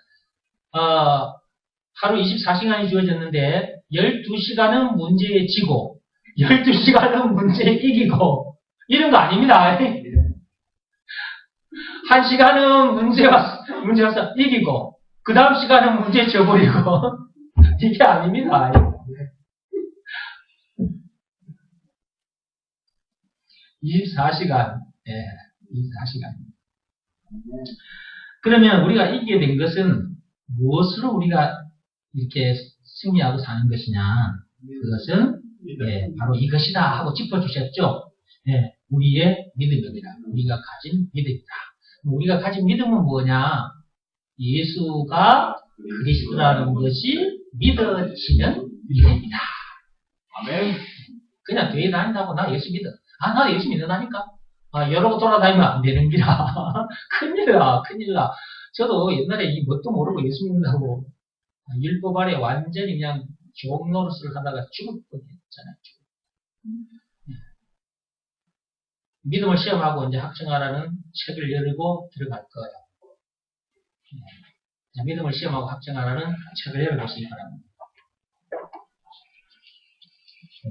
하루 24시간이 주어졌는데 12시간은 문제에 지고 12시간은 문제에 이기고 이런 거 아닙니다. 1시간은 문제 와서 이기고 그 다음 시간은 문제 져버리고 이게 아닙니다. 24시간. 24시간. 그러면 우리가 이기게 된 것은 무엇으로 우리가 이렇게 승리하고 사는 것이냐? 그것은 바로 이것이다 하고 짚어주셨죠? 우리의 믿음입니다. 우리가 가진 믿음이다. 우리가 가진 믿음은 뭐냐? 예수가 그리스도라는 것이 믿어지는 믿음이다. 아멘. 그냥 교회 다닌다고 나 예수 믿어. 나 예수 믿는다니까. 여러 돌아다니면 안 되는 기라. 큰일 나. 저도 옛날에 이 뭣도 모르고 예수 믿는다고 율법 아래 완전히 그냥 종노릇을 하다가 죽을 뻔했잖아요. 믿음을 시험하고 이제 학정하라는 책을 열고 들어갈 거예요. 믿음을 시험하고 학정하라는 책을 열어보시기 바랍니다.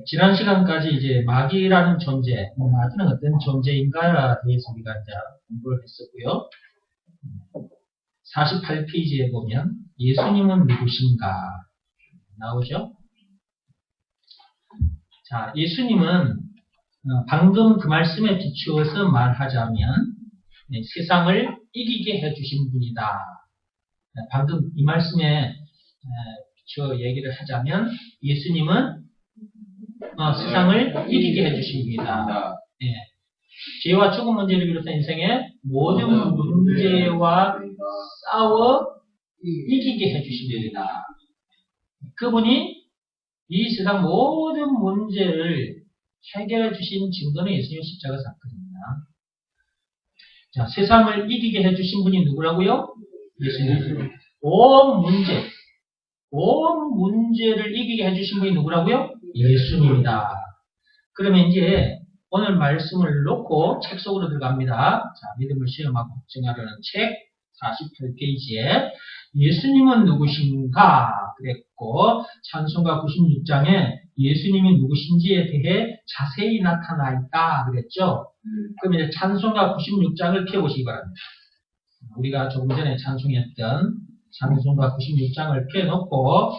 지난 시간까지 이제 마귀라는 존재, 마귀는 어떤 존재인가에 대해서 우리가 이제 공부를 했었고요. 48페이지에 보면 예수님은 누구신가 나오죠? 자, 예수님은 방금 그 말씀에 비추어서 말하자면 세상을 이기게 해주신 분이다. 방금 이 말씀에 비추어 얘기를 하자면 예수님은 세상을 이기게 해주신 분이다. 죄와 죽음 문제를 비롯한 인생의 모든 문제와 싸워 이기게 해주신 분이다. 그분이 이 세상 모든 문제를 해결해 주신 증거는 예수님의 십자가 사건입니다. 자, 세상을 이기게 해주신 분이 누구라고요? 예수님. 온 문제를 이기게 해주신 분이 누구라고요? 예수님이다. 그러면 이제 오늘 말씀을 놓고 책 속으로 들어갑니다. 자, 믿음을 시험하고 확증하려는 책 48페이지에 예수님은 누구신가 그랬고 찬송가 96장에 예수님이 누구신지에 대해 자세히 나타나 있다 그랬죠. 그럼 이제 찬송가 96장을 펴보시기 바랍니다. 우리가 조금 전에 찬송했던 찬송가 96장을 펴놓고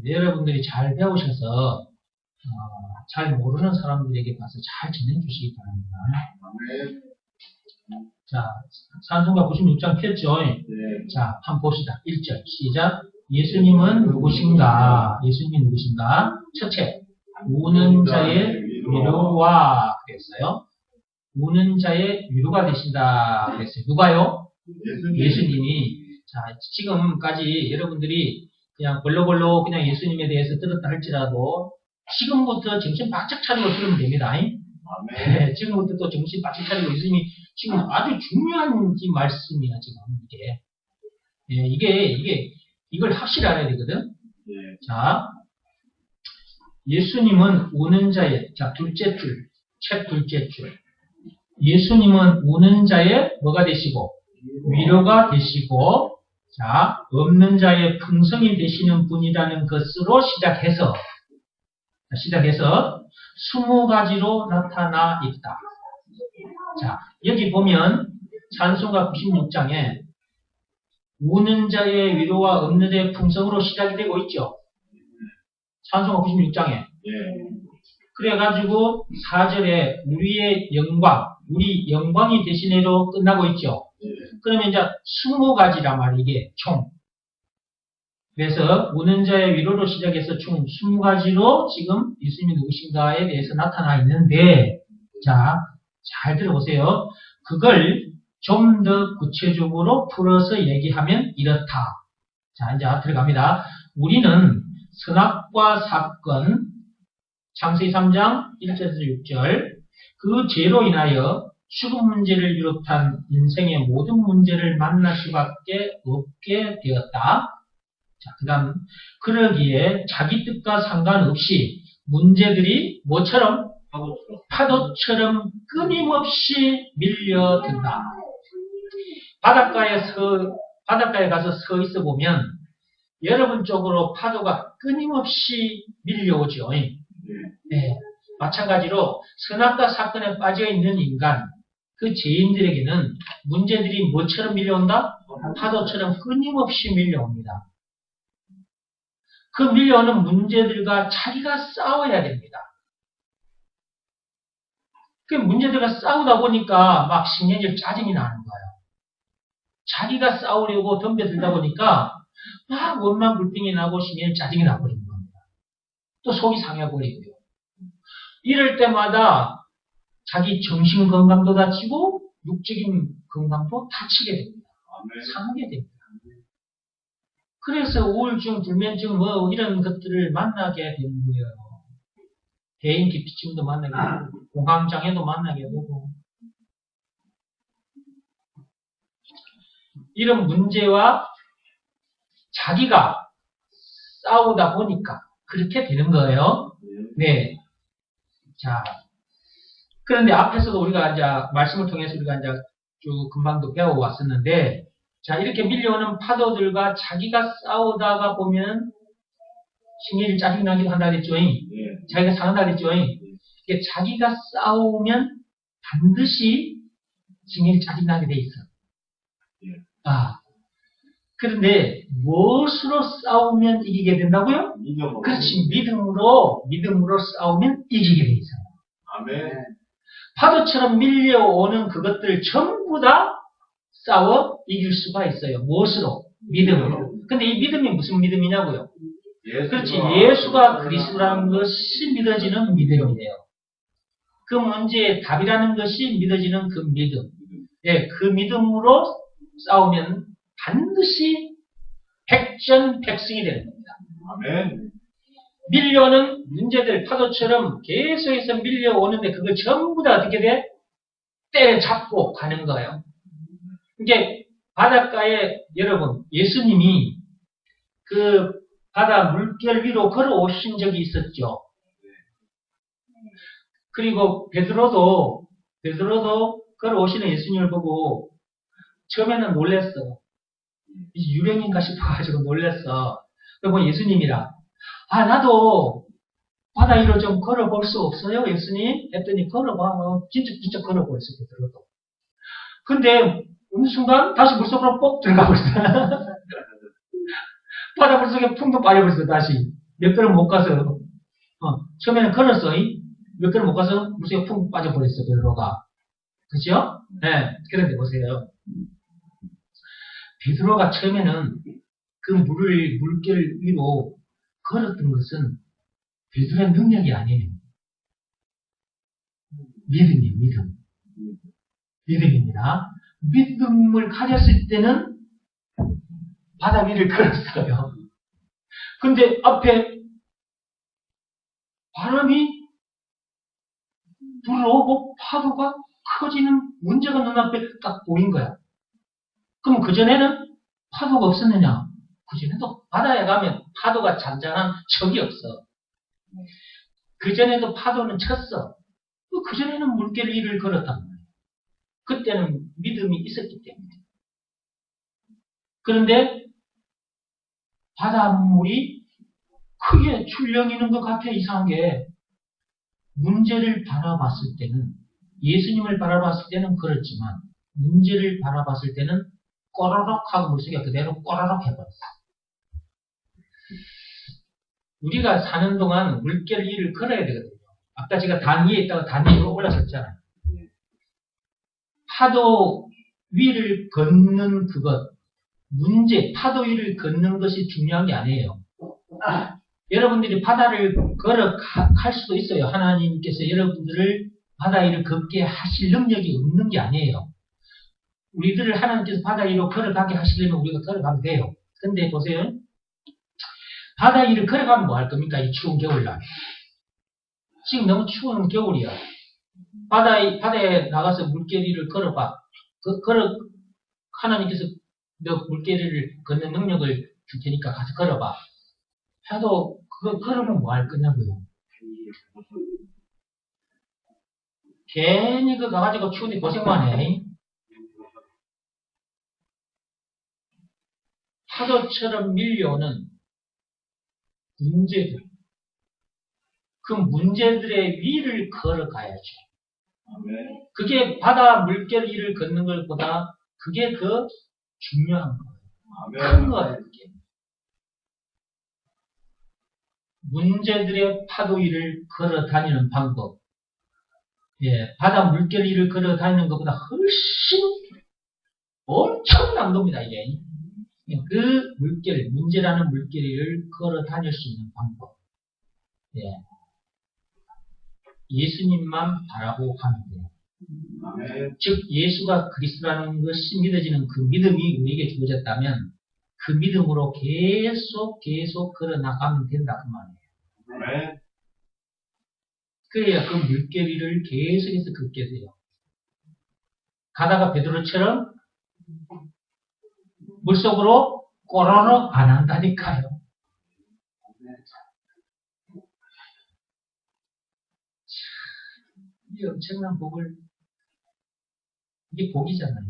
여러분들이 잘 배우셔서 잘 모르는 사람들에게 가서 잘 전해주시기 바랍니다. 자, 찬송가 96장 폈죠? 자, 한번 봅시다. 1절 시작. 예수님은 누구신가? 예수님이 누구신가? 첫째, 우는 자의 위로와 그랬어요. 우는 자의 위로가 되신다 그랬어요. 누가요? 예수님이 자, 지금까지 여러분들이 그냥 벌렁벌렁 그냥 예수님에 대해서 들었다 할지라도 지금부터 정신 바짝 차리고 들으면 됩니다. 아멘. 네, 지금부터 또 정신 바짝 차리고 예수님이 지금 아주 중요한 이 말씀이야, 지금 이게. 예, 이걸 확실히 알아야 되거든. 예. 자, 예수님은 우는 자의, 자, 둘째 줄, 책 둘째 줄. 예수님은 우는 자의 뭐가 되시고, 위로가 되시고, 자, 없는 자의 풍성이 되시는 분이라는 것으로 시작해서 20가지로 나타나 있다. 자, 여기 보면 찬송가 96장에 우는 자의 위로와 없는 자의 풍성으로 시작이 되고 있죠. 찬송가 96장에. 예. 그래가지고 4절에 우리의 영광, 우리 영광이 되시네로 끝나고 있죠. 예. 그러면 이제 20가지란 말이에요, 이게 총. 그래서 우는 자의 위로로 시작해서 총 20가지로 지금 예수님이 누구신가에 대해서 나타나 있는데, 자, 잘 들어보세요. 그걸 좀 더 구체적으로 풀어서 얘기하면 이렇다. 자, 이제 들어갑니다. 우리는 선악과 사건, 창세기 3장 1절에서 6절, 그 죄로 인하여 죽음 문제를 비롯한 인생의 모든 문제를 만날 수밖에 없게 되었다. 자, 그 다음, 그러기에 자기 뜻과 상관없이 문제들이 뭐처럼? 파도처럼 끊임없이 밀려든다. 바닷가에 가서 서 있어 보면 여러분 쪽으로 파도가 끊임없이 밀려오죠. 네. 마찬가지로 선악과 사건에 빠져 있는 인간, 그 죄인들에게는 문제들이 뭐처럼 밀려온다? 파도처럼 끊임없이 밀려옵니다. 그 밀려오는 문제들과 자기가 싸워야 됩니다. 그 문제들과 싸우다 보니까 막 신경질 짜증이 나는 거예요. 자기가 싸우려고 덤벼들다 보니까 막 원망 불평이 나고 신경질 짜증이 나버리는 겁니다. 또 속이 상해버리고요. 이럴 때마다 자기 정신 건강도 다치고 육적인 건강도 다치게 됩니다. 상하게 됩니다. 그래서 우울증, 불면증 뭐 이런 것들을 만나게 되는 거예요. 대인 기피증도 만나게 되고 공황장애도 만나게 되고 이런 문제와 자기가 싸우다 보니까 그렇게 되는 거예요. 네. 자, 그런데 앞에서도 우리가 이제 말씀을 통해서 우리가 이제 쭉 금방도 배워왔었는데, 자, 이렇게 밀려오는 파도들과 자기가 싸우다가 보면 신경이 짜증나기도 한다 그랬죠. 자기가 상한다 그랬죠. 이게 자기가 싸우면 반드시 신경이 짜증나게 돼 있어. 아, 그런데 무엇으로 싸우면 이기게 된다고요? 그렇지, 믿음으로 싸우면 이기게 돼 있어요. 아멘. 파도처럼 밀려오는 그것들 전부 다 싸워 이길 수가 있어요. 무엇으로? 믿음으로. 근데 이 믿음이 무슨 믿음이냐고요? 그렇지, 예수가 그리스도라는 것이 믿어지는 믿음이에요. 그 문제의 답이라는 것이 믿어지는 그 믿음. 예, 그 믿음으로 싸우면 반드시 백전백승이 되는 겁니다. 아멘. 밀려오는 문제들, 파도처럼 계속해서 밀려오는데 그걸 전부 다 어떻게 돼? 때려잡고 가는 거예요. 이게 바닷가에 여러분, 예수님이 그 바다 물결 위로 걸어오신 적이 있었죠. 그리고 베드로도 걸어오시는 예수님을 보고 처음에는 놀랬어. 유령인가 싶어가지고 놀랬어. 그리고 예수님이라, 아, 나도 바다 위로 좀 걸어볼 수 없어요, 예수님? 했더니 걸어봐. 진짜 걸어보였어, 베드로도. 근데 어느 순간 다시 물속으로 뽁 들어가 버렸어. 바다 물속에 풍덩 빠져버렸어, 다시. 몇 걸음 못 가서. 처음에는 걸었어. 몇 걸음 못 가서 물속에 풍 빠져버렸어, 베드로가. 그죠? 네. 그런데 보세요. 베드로가 처음에는 그 물결 위로 걸었던 것은 베드로의 능력이 아니에요. 믿음이에요, 믿음. 믿음입니다. 믿음을 가졌을 때는 바다 위를 걸었어요. 근데 앞에 바람이 불어오고 파도가 커지는 문제가 눈앞에 딱 보인 거야. 그럼 그전에는 파도가 없었느냐? 그전에도 바다에 가면 파도가 잔잔한 적이 없어. 그전에도 파도는 쳤어. 그전에는 물결 위를 걸었단 말이야. 그때는 믿음이 있었기 때문에. 그런데 바닷물이 크게 출렁이는 것 같아. 이상한 게 문제를 바라봤을 때는, 예수님을 바라봤을 때는 그렇지만 문제를 바라봤을 때는 꼬르륵 하고 물속에 그대로 꼬르륵 해버렸어. 우리가 사는 동안 물결 위를 걸어야 되거든요. 아까 제가 단 위에 있다가 단 위로 올라섰잖아요. 파도 위를 걷는 그것, 문제, 파도 위를 걷는 것이 중요한 게 아니에요. 여러분들이 바다를 걸어갈 수도 있어요. 하나님께서 여러분들을 바다 위를 걷게 하실 능력이 없는 게 아니에요. 우리들을 하나님께서 바다 위로 걸어가게 하시려면 우리가 걸어가면 돼요. 근데 보세요. 바다 위를 걸어가면 뭐 할 겁니까? 이 추운 겨울날. 지금 너무 추운 겨울이야. 바다에 나가서 물개리를 걸어봐. 하나님께서 너 물개리를 걷는 능력을 줄 테니까 가서 걸어봐. 해도 그거 걸으면 뭐 할 거냐고요. 괜히 그 가가지고 추운데 고생만 해. 파도처럼 밀려오는 문제들. 그 문제들의 위를 걸어가야죠. 그게 바다 물결 위를 걷는 것보다 그게 더 중요한 거예요. 큰 거예요, 그게. 문제들의 파도 위를 걸어 다니는 방법. 예, 바다 물결 위를 걸어 다니는 것보다 훨씬 엄청난 겁니다, 이게. 그 물결, 문제라는 물결 위를 걸어 다닐 수 있는 방법. 예. 예수님만 바라고 하면 돼요. 즉 예수가 그리스도라는 것이 믿어지는 그 믿음이 우리에게 주어졌다면 그 믿음으로 계속 걸어 나가면 된다 그 말이에요. 그래야 그 물결 위를 계속해서 걷게 돼요. 가다가 베드로처럼 물속으로 꼬르륵 안 한다니까요. 이 엄청난 복을, 이게 복이잖아요.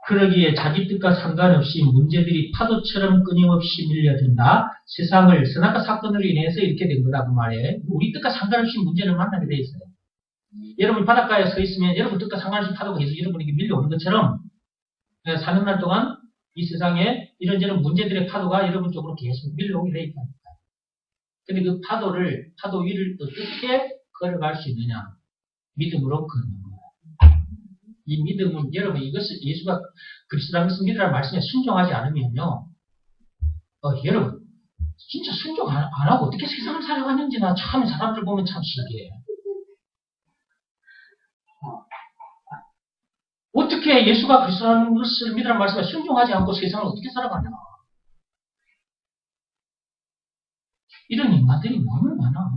그러기에 자기 뜻과 상관없이 문제들이 파도처럼 끊임없이 밀려든다. 세상을 선악과 사건으로 인해서 이렇게 된 거다 그 말이에요. 우리 뜻과 상관없이 문제를 만나게 돼 있어요. 여러분 바닷가에 서 있으면 여러분 뜻과 상관없이 파도가 계속 여러분에게 밀려오는 것처럼 사는 날 동안 이 세상에 이런저런 문제들의 파도가 여러분 쪽으로 계속 밀려오게 돼 있다. 근데 그 파도 위를 어떻게 걸어갈 수 있느냐? 믿음으로 걷는 거예요. 이 믿음은 여러분 이것을 예수가 그리스도라는 것을 믿으라는 말씀에 순종하지 않으면요. 여러분 진짜 순종 안 하고 어떻게 세상을 살아가는지 나 참 사람들 보면 참 신기해요. 어떻게 예수가 그리스도라는 것을 믿으라는 말씀에 순종하지 않고 세상을 어떻게 살아가냐? 이런 인간들이 너무 많아.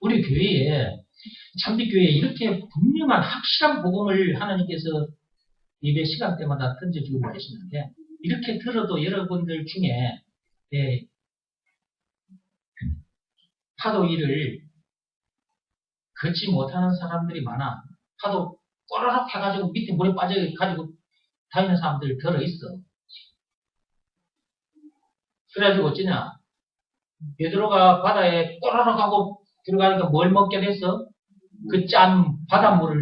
우리 교회에, 참빛교회에 이렇게 분명한 확실한 복음을 하나님께서 예배 시간 때마다 던져주고 계시는데, 이렇게 들어도 여러분들 중에, 파도 위를 걷지 못하는 사람들이 많아. 파도 꼬르륵 해가지고 밑에 물에 빠져가지고 다니는 사람들 들어있어. 그래가지고 어쩌냐? 베드로가 바다에 꼬르륵 하고 들어가니까 뭘 먹게 됐어? 그 짠 바닷물이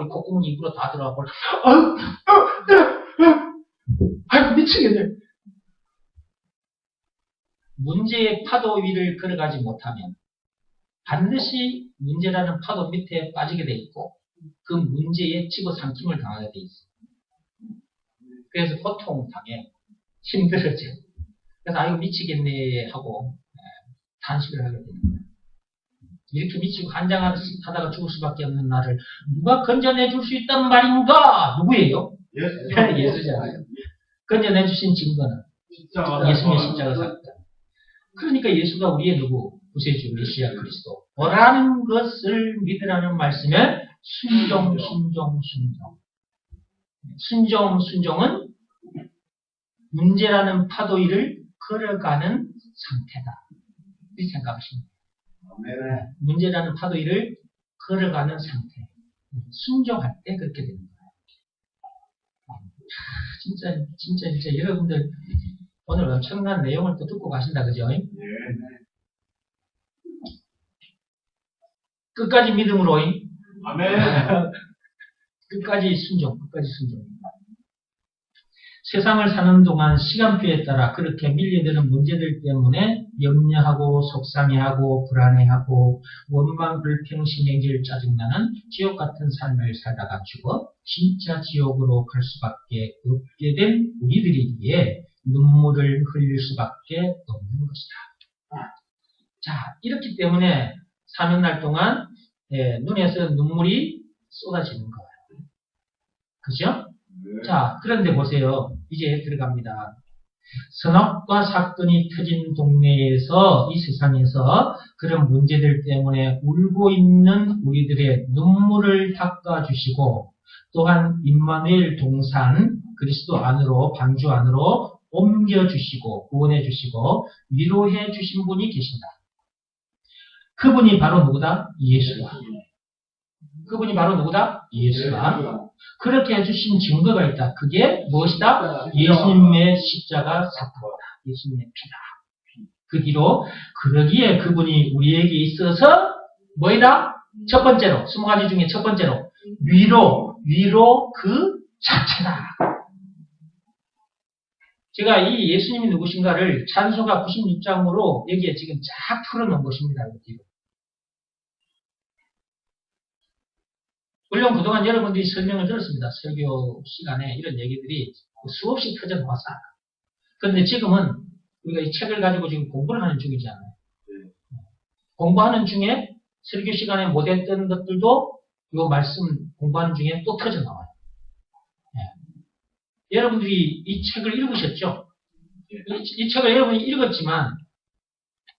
콧구멍 입으로 다 들어가 버려. 아이고 미치겠네. 문제의 파도 위를 걸어가지 못하면 반드시 문제라는 파도 밑에 빠지게 돼 있고 그 문제에 집어삼킴을 당하게 돼 있어. 그래서 고통당해. 힘들어져. 그래서 아이고 미치겠네 하고 탄식을 하게 되는 거야. 이렇게 미치고 한장하다가 죽을 수밖에 없는 나를 누가 건져내 줄 수 있단 말인가? 누구예요? 예수. 예수잖아요. 건져내주신 증거는 예수님의 십자가 사건. 그러니까 예수가 우리의 누구? 구세주 메시아 그리스도. 뭐라는 것을 믿으라는 말씀에 순종. 순종은 문제라는 파도 위를 걸어가는 상태다. 이렇게 생각하시면 돼요. 문제라는 파도 위를 걸어가는 상태. 순종할 때 그렇게 되는 거예요. 진짜 여러분들 오늘 엄청난 내용을 또 듣고 가신다, 그죠? 예. 끝까지 믿음으로 아멘. 끝까지 순종. 세상을 사는 동안 시간표에 따라 그렇게 밀려드는 문제들 때문에 염려하고 속상해하고 불안해하고 원망 불평심의 길 짜증나는 지옥 같은 삶을 살다가 죽어 진짜 지옥으로 갈 수밖에 없게 된 우리들이기에 눈물을 흘릴 수밖에 없는 것이다. 자, 이렇기 때문에 사는 날 동안 눈에서 눈물이 쏟아지는 거예요. 그죠? 자, 그런데 보세요. 이제 들어갑니다. 선악과 사건이 터진 동네에서, 이 세상에서 그런 문제들 때문에 울고 있는 우리들의 눈물을 닦아주시고, 또한 임마누엘 동산 그리스도 안으로, 방주 안으로 옮겨주시고, 구원해주시고, 위로해주신 분이 계신다. 그분이 바로 누구다? 예수다. 그분이 바로 누구다? 예수다. 그렇게 해주신 증거가 있다. 그게 무엇이다? 예수님의 십자가 사건이다. 예수님의 피다. 그 뒤로 그러기에 그분이 우리에게 있어서 뭐이다? 첫 번째로, 20가지 중에 첫 번째로 위로 그 자체다. 제가 이 예수님이 누구신가를 찬송가 96장으로 여기에 지금 쫙 풀어놓은 것입니다. 뒤로. 물론 그동안 여러분들이 설명을 들었습니다. 설교 시간에 이런 얘기들이 수없이 터져나왔어요. 그런데 지금은 우리가 이 책을 가지고 지금 공부를 하는 중이잖아요. 공부하는 중에 설교 시간에 못했던 것들도 이 말씀 공부하는 중에 또 터져나와요. 여러분들이 이 책을 읽으셨죠? 이 책을 여러분이 읽었지만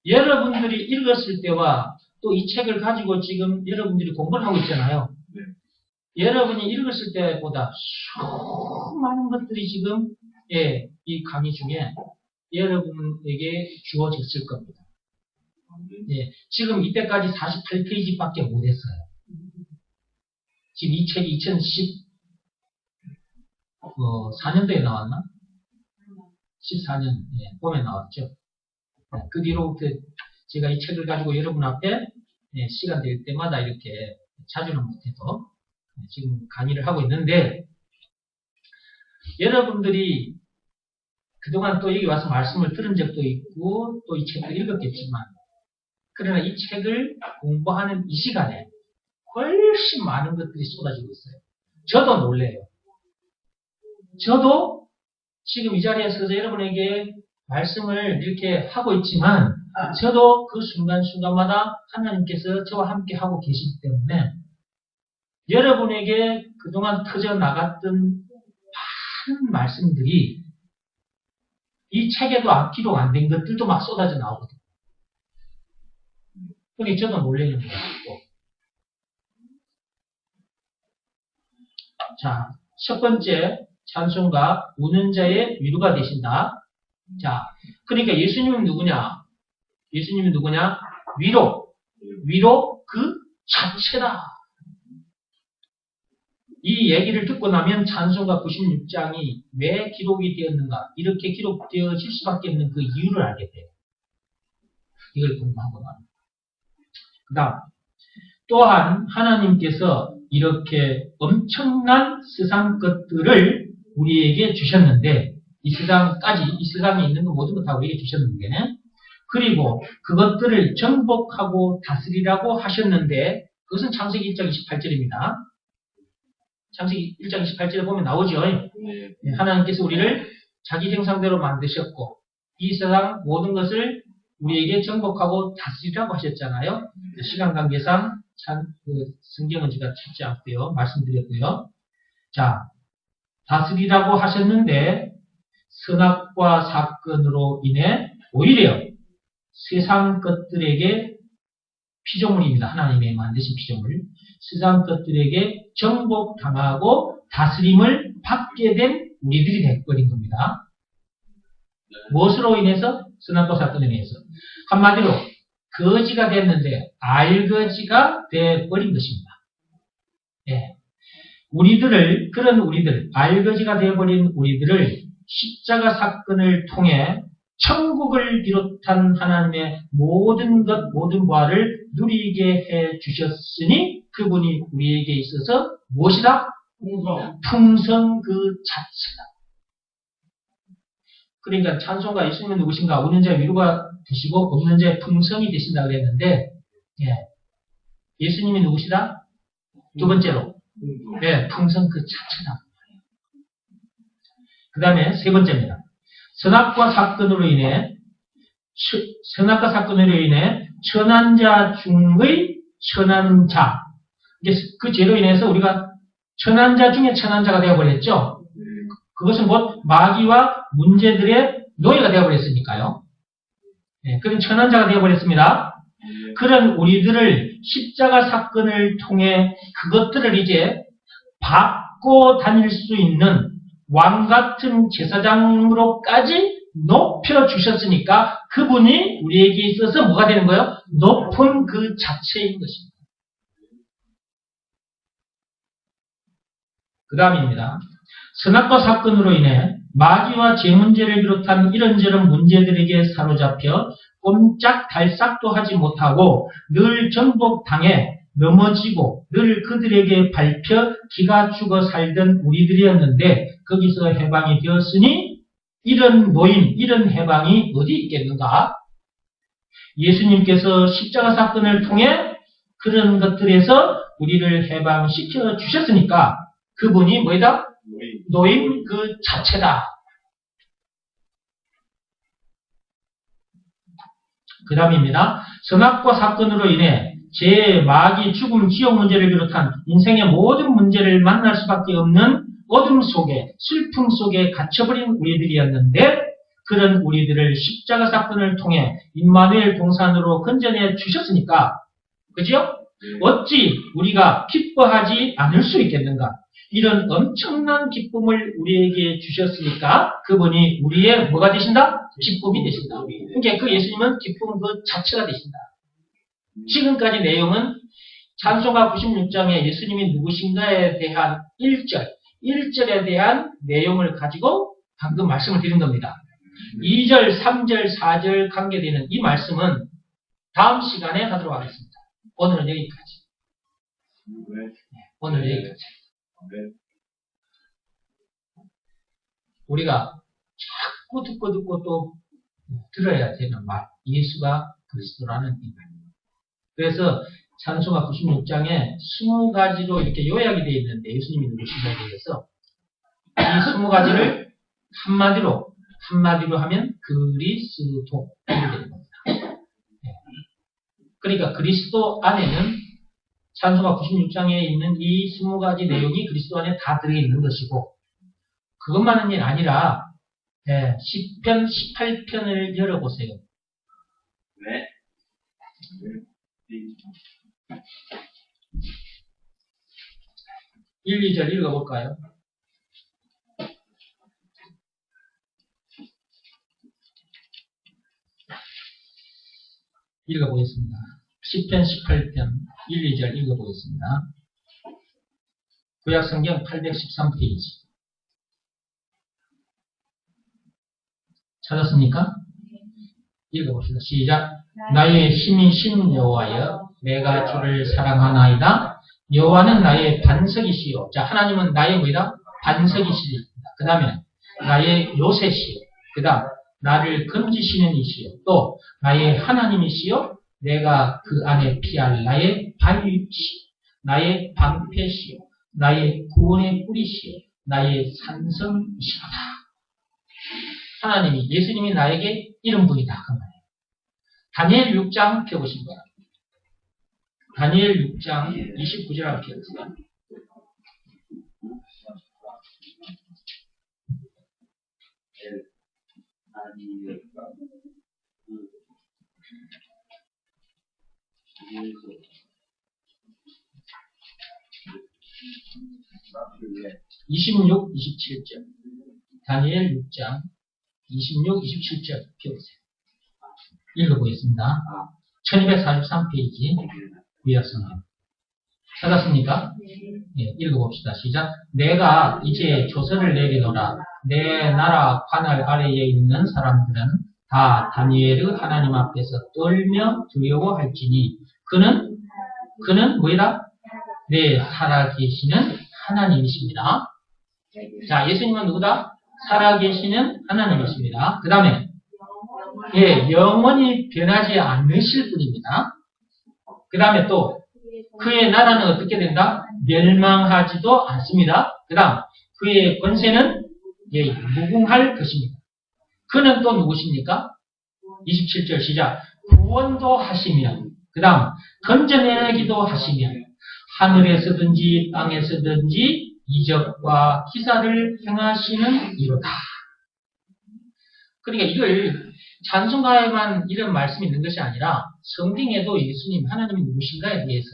여러분들이 읽었을 때와 또 이 책을 가지고 지금 여러분들이 공부를 하고 있잖아요. 여러분이 읽었을 때보다 수많은 것들이 지금 이 강의 중에 여러분에게 주어졌을 겁니다. 지금 이때까지 48페이지밖에 못했어요. 지금 이 책이 2014년도에 나왔나? 14년 봄에 나왔죠. 그 뒤로부터 제가 이 책을 가지고 여러분 앞에 시간 될 때마다 이렇게 자주는 못해도 지금 강의를 하고 있는데, 여러분들이 그동안 또 여기 와서 말씀을 들은 적도 있고 또 이 책을 읽었겠지만, 그러나 이 책을 공부하는 이 시간에 훨씬 많은 것들이 쏟아지고 있어요. 저도 놀래요. 저도 지금 이 자리에 서서 여러분에게 말씀을 이렇게 하고 있지만, 저도 그 순간순간마다 하나님께서 저와 함께 하고 계시기 때문에 여러분에게 그동안 터져나갔던 많은 말씀들이 이 책에도 앞기록 안 된 것들도 막 쏟아져 나오거든요. 그러니 저도 놀라는 거예요. 자, 첫 번째 찬송가 우는 자의 위로가 되신다. 자, 그러니까 예수님은 누구냐? 예수님은 누구냐? 위로 그 자체다. 이 얘기를 듣고 나면 찬송가 96장이 왜 기록이 되었는가, 이렇게 기록되어질 수밖에 없는 그 이유를 알게 돼요. 이걸 공부하고 나면. 그 다음, 또한 하나님께서 이렇게 엄청난 세상 것들을 우리에게 주셨는데, 이 세상에 있는 것 모든 것 다 우리에게 주셨는데, 그리고 그것들을 정복하고 다스리라고 하셨는데, 그것은 창세기 1장 28절입니다. 창세기 1장 28절에 보면 나오죠. 하나님께서 우리를 자기 형상대로 만드셨고 이 세상 모든 것을 우리에게 정복하고 다스리라고 하셨잖아요. 시간 관계상 성경은 제가 찾지 않고요. 말씀드렸고요. 자, 다스리라고 하셨는데 선악과 사건으로 인해 오히려 세상 것들에게 피조물입니다. 하나님의 만드신 피조물. 세상 것들에게 정복당하고 다스림을 받게 된 우리들이 돼버린 겁니다. 무엇으로 인해서? 선악과 사건에 의해서. 한마디로 거지가 됐는데 알거지가 돼버린 것입니다. 예. 그런 우리들, 알거지가 되어버린 우리들을 십자가 사건을 통해 천국을 비롯한 하나님의 모든 부활을 누리게 해 주셨으니 그분이 우리에게 있어서 무엇이다? 풍성 그 자체다. 그러니까 찬송가 예수님은 누구신가? 없는 자의 위로가 되시고 없는 자의 풍성이 되신다 그랬는데, 예수님이 누구시다? 두 번째로, 풍성 그 자체다. 그 다음에 세 번째입니다. 선악과 사건으로 인해 천한 자 중의 천한 자. 그 죄로 인해서 우리가 천한 자 중에 천한 자가 되어버렸죠. 그것은 곧 마귀와 문제들의 노예가 되어버렸으니까요. 그런 천한 자가 되어버렸습니다. 그런 우리들을 십자가 사건을 통해 그것들을 이제 받고 다닐 수 있는 왕 같은 제사장으로까지 높여주셨으니까 그분이 우리에게 있어서 뭐가 되는 거예요? 높은 그 자체인 것입니다. 그 다음입니다. 선악과 사건으로 인해 마귀와 죄 문제를 비롯한 이런저런 문제들에게 사로잡혀 꼼짝달싹도 하지 못하고 늘 정복당해 넘어지고 늘 그들에게 밟혀 기가 죽어 살던 우리들이었는데 거기서 해방이 되었으니 이런 노임, 이런 해방이 어디 있겠는가? 예수님께서 십자가 사건을 통해 그런 것들에서 우리를 해방시켜 주셨으니까 그분이 뭐이다? 노임 그 자체다. 그 다음입니다. 선악과 사건으로 인해 죄, 마귀, 죽음, 지옥 문제를 비롯한 인생의 모든 문제를 만날 수밖에 없는 어둠 속에, 슬픔 속에 갇혀버린 우리들이었는데 그런 우리들을 십자가 사건을 통해 임마누엘 동산으로 건져내 주셨으니까 그죠? 어찌 우리가 기뻐하지 않을 수 있겠는가? 이런 엄청난 기쁨을 우리에게 주셨으니까 그분이 우리의 뭐가 되신다? 기쁨이 되신다. 그러니까 그 예수님은 기쁨 그 자체가 되신다. 지금까지 내용은 찬송가 96장에 예수님이 누구신가에 대한 1절에 대한 내용을 가지고 방금 말씀을 드린 겁니다. 2절, 3절, 4절 관계되는 이 말씀은 다음 시간에 하도록 하겠습니다. 오늘은 여기까지. 오늘 여기까지. 우리가 자꾸 듣고 또 들어야 되는 말. 예수가 그리스도라는 이 말. 그래서 찬송가 96장에 20가지로 이렇게 요약이 되어 있는데 예수님이 누구신가에 대해서 이 20가지를 한마디로 하면 그리스도 이렇게 되는 겁니다. 그러니까 그리스도 안에는 찬송가 96장에 있는 이 20가지 내용이 그리스도 안에 다 들어있는 것이고 그것만이 아니라 시편 18편을 열어보세요. 네. 1, 2절 읽어볼까요? 읽어보겠습니다. 시편 18편 1, 2절 읽어보겠습니다. 구약성경 813페이지. 찾았습니까? 읽어봅시다. 시작. 나의 힘이신 여호와여, 내가 주를 사랑하나이다. 여호와는 나의 반석이시요. 자, 하나님은 나의 뭐이다? 반석이시다. 그 다음에 나의 요새시요. 그 다음 나를 건지시는 이시요. 또 나의 하나님이시요. 내가 그 안에 피할 나의 반위시, 나의 방패시요. 나의 구원의 뿌리시요. 나의 산성이시로다. 하나님이, 예수님이 나에게 이런 분이다. 그 말이에요. 다니엘 6장 펴보신 거야. 다니엘 6장 29절 한번 펴보세요. 다니엘 26, 27절. 다니엘 6장 26, 27절 펴보세요. 읽어보겠습니다. 1243페이지 구약성경. 찾았습니까? 예, 읽어봅시다. 시작. 내가 이제 조서를 내리노라. 내 나라 관할 아래에 있는 사람들은 다 다니엘의 하나님 앞에서 떨며 두려워할지니 그는 뭐이라? 네, 살아계시는 하나님이십니다. 자, 예수님은 누구다? 살아계시는 하나님이십니다. 그 다음에 예, 영원히 변하지 않으실 분입니다. 그 다음에 또 그의 나라는 어떻게 된다? 멸망하지도 않습니다. 그 다음 그의 권세는 예, 무궁할 것입니다. 그는 또 누구십니까? 27절 시작. 구원도 하시며 그 다음 건져내기도 하시며 하늘에서든지 땅에서든지 이적과 기사를 행하시는 이로다. 그러니까 이걸 찬송가에만 이런 말씀이 있는 것이 아니라 성경에도 예수님 하나님이 누구신가에 대해서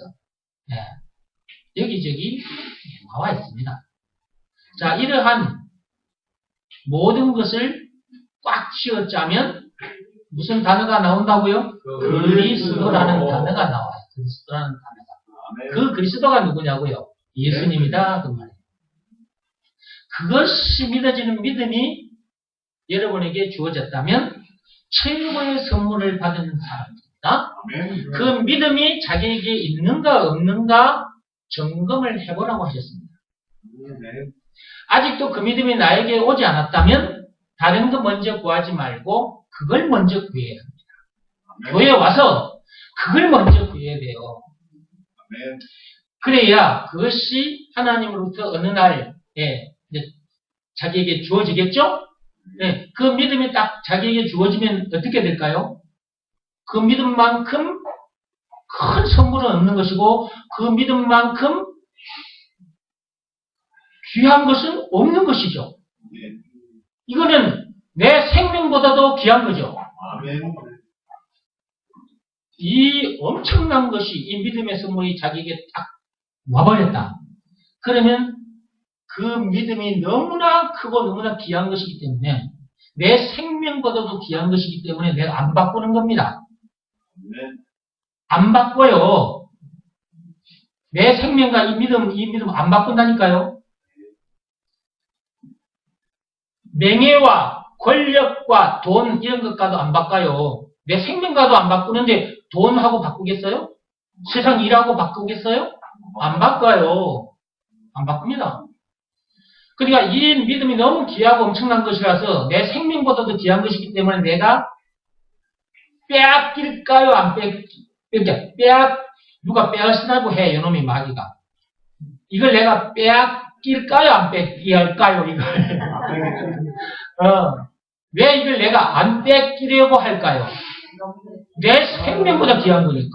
예, 여기저기 나와 있습니다. 자, 이러한 모든 것을 꽉 쥐어짜면 무슨 단어가 나온다고요? 그리스도라는 단어가 나와요. 그리스도라는 단어가. 그 그리스도가 누구냐고요? 예수님이다. 그 말이에요. 그것이 믿어지는 믿음이 여러분에게 주어졌다면 최고의 선물을 받은 사람입니다. 그 믿음이 자기에게 있는가 없는가 점검을 해보라고 하셨습니다. 아직도 그 믿음이 나에게 오지 않았다면 다른 거 먼저 구하지 말고 그걸 먼저 구해야 합니다. 교회에 와서 그걸 먼저 구해야 돼요. 그래야 그것이 하나님으로부터 어느 날 자기에게 주어지겠죠? 네, 그 믿음이 딱 자기에게 주어지면 어떻게 될까요? 그 믿음만큼 큰 선물은 없는 것이고 그 믿음만큼 귀한 것은 없는 것이죠. 이거는 내 생명보다도 귀한 거죠. 이 엄청난 것이 이 믿음의 선물이 자기에게 딱 와버렸다. 그러면 그 믿음이 너무나 크고 너무나 귀한 것이기 때문에 내 생명보다도 귀한 것이기 때문에 내가 안 바꾸는 겁니다. 안 바꿔요. 내 생명과 이 믿음 안 바꾼다니까요. 명예와 권력과 돈 이런 것과도 안 바꿔요. 내 생명과도 안 바꾸는데 돈하고 바꾸겠어요? 세상 일하고 바꾸겠어요? 안 바꿔요. 안 바꿉니다. 그러니까 이 믿음이 너무 귀하고 엄청난 것이라서 내 생명보다도 귀한 것이기 때문에 내가 빼앗길까요? 안 누가 빼앗으라고 해, 요놈이 마귀가. 이걸 내가 빼앗길까요? 안 뺏길까요? 이걸. 왜 이걸 내가 안 뺏기려고 할까요? 내 생명보다 귀한 거니까.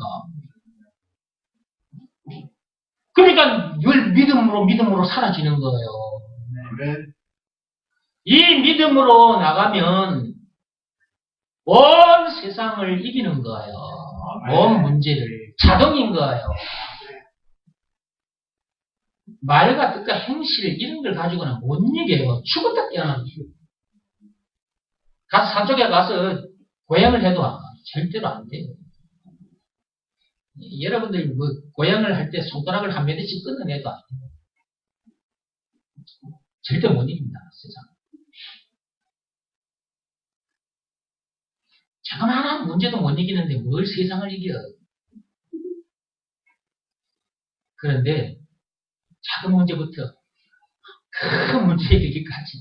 그러니까 늘 믿음으로 사라지는 거예요. 이 믿음으로 나가면 온 세상을 이기는 거예요. 온 문제를. 자동인 거예요. 말과 뜻과 행실 이런 걸 가지고는 못 이겨요. 죽었다 깨어나요. 가서 산속에 가서 고향을 해도 절대로 안 돼요. 여러분들이 뭐 고향을 할 때 손가락을 한 매대씩 끊어내도 안 돼요. 절대 못 이깁니다. 세상. 자그마한 문제도 못 이기는데 뭘 세상을 이겨. 그런데 작은 문제부터 큰 문제에 이르기까지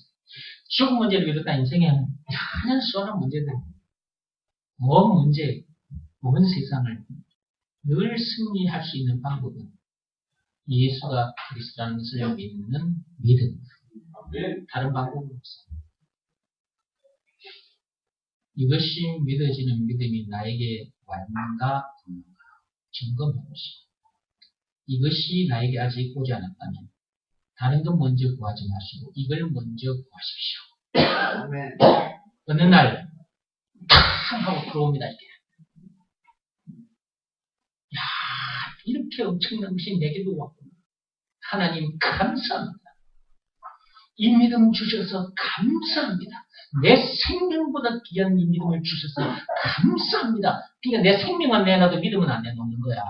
죽은 문제를 비롯한 인생에 많은 수많은 문제들, 먼 문제, 먼 세상을 늘 승리할 수 있는 방법은 예수가 그리스도라는 것을 믿는 믿음. 다른 방법은 없어요. 이것이 믿어지는 믿음이 나에게 왔는가 없는가 점검해 보시고, 이것이 나에게 아직 오지 않았다면 다른 것 먼저 구하지 마시고 이걸 먼저 구하십시오. 어느 날 팡 하고 들어옵니다. 이게. 야, 이렇게 엄청난 것이 내게도 왔구나. 하나님 감사합니다. 이 믿음 주셔서 감사합니다. 내 생명보다 귀한 이 믿음을 주셔서 감사합니다. 그러니까 내 생명은 내놔도 믿음은 안 내놓는 거야.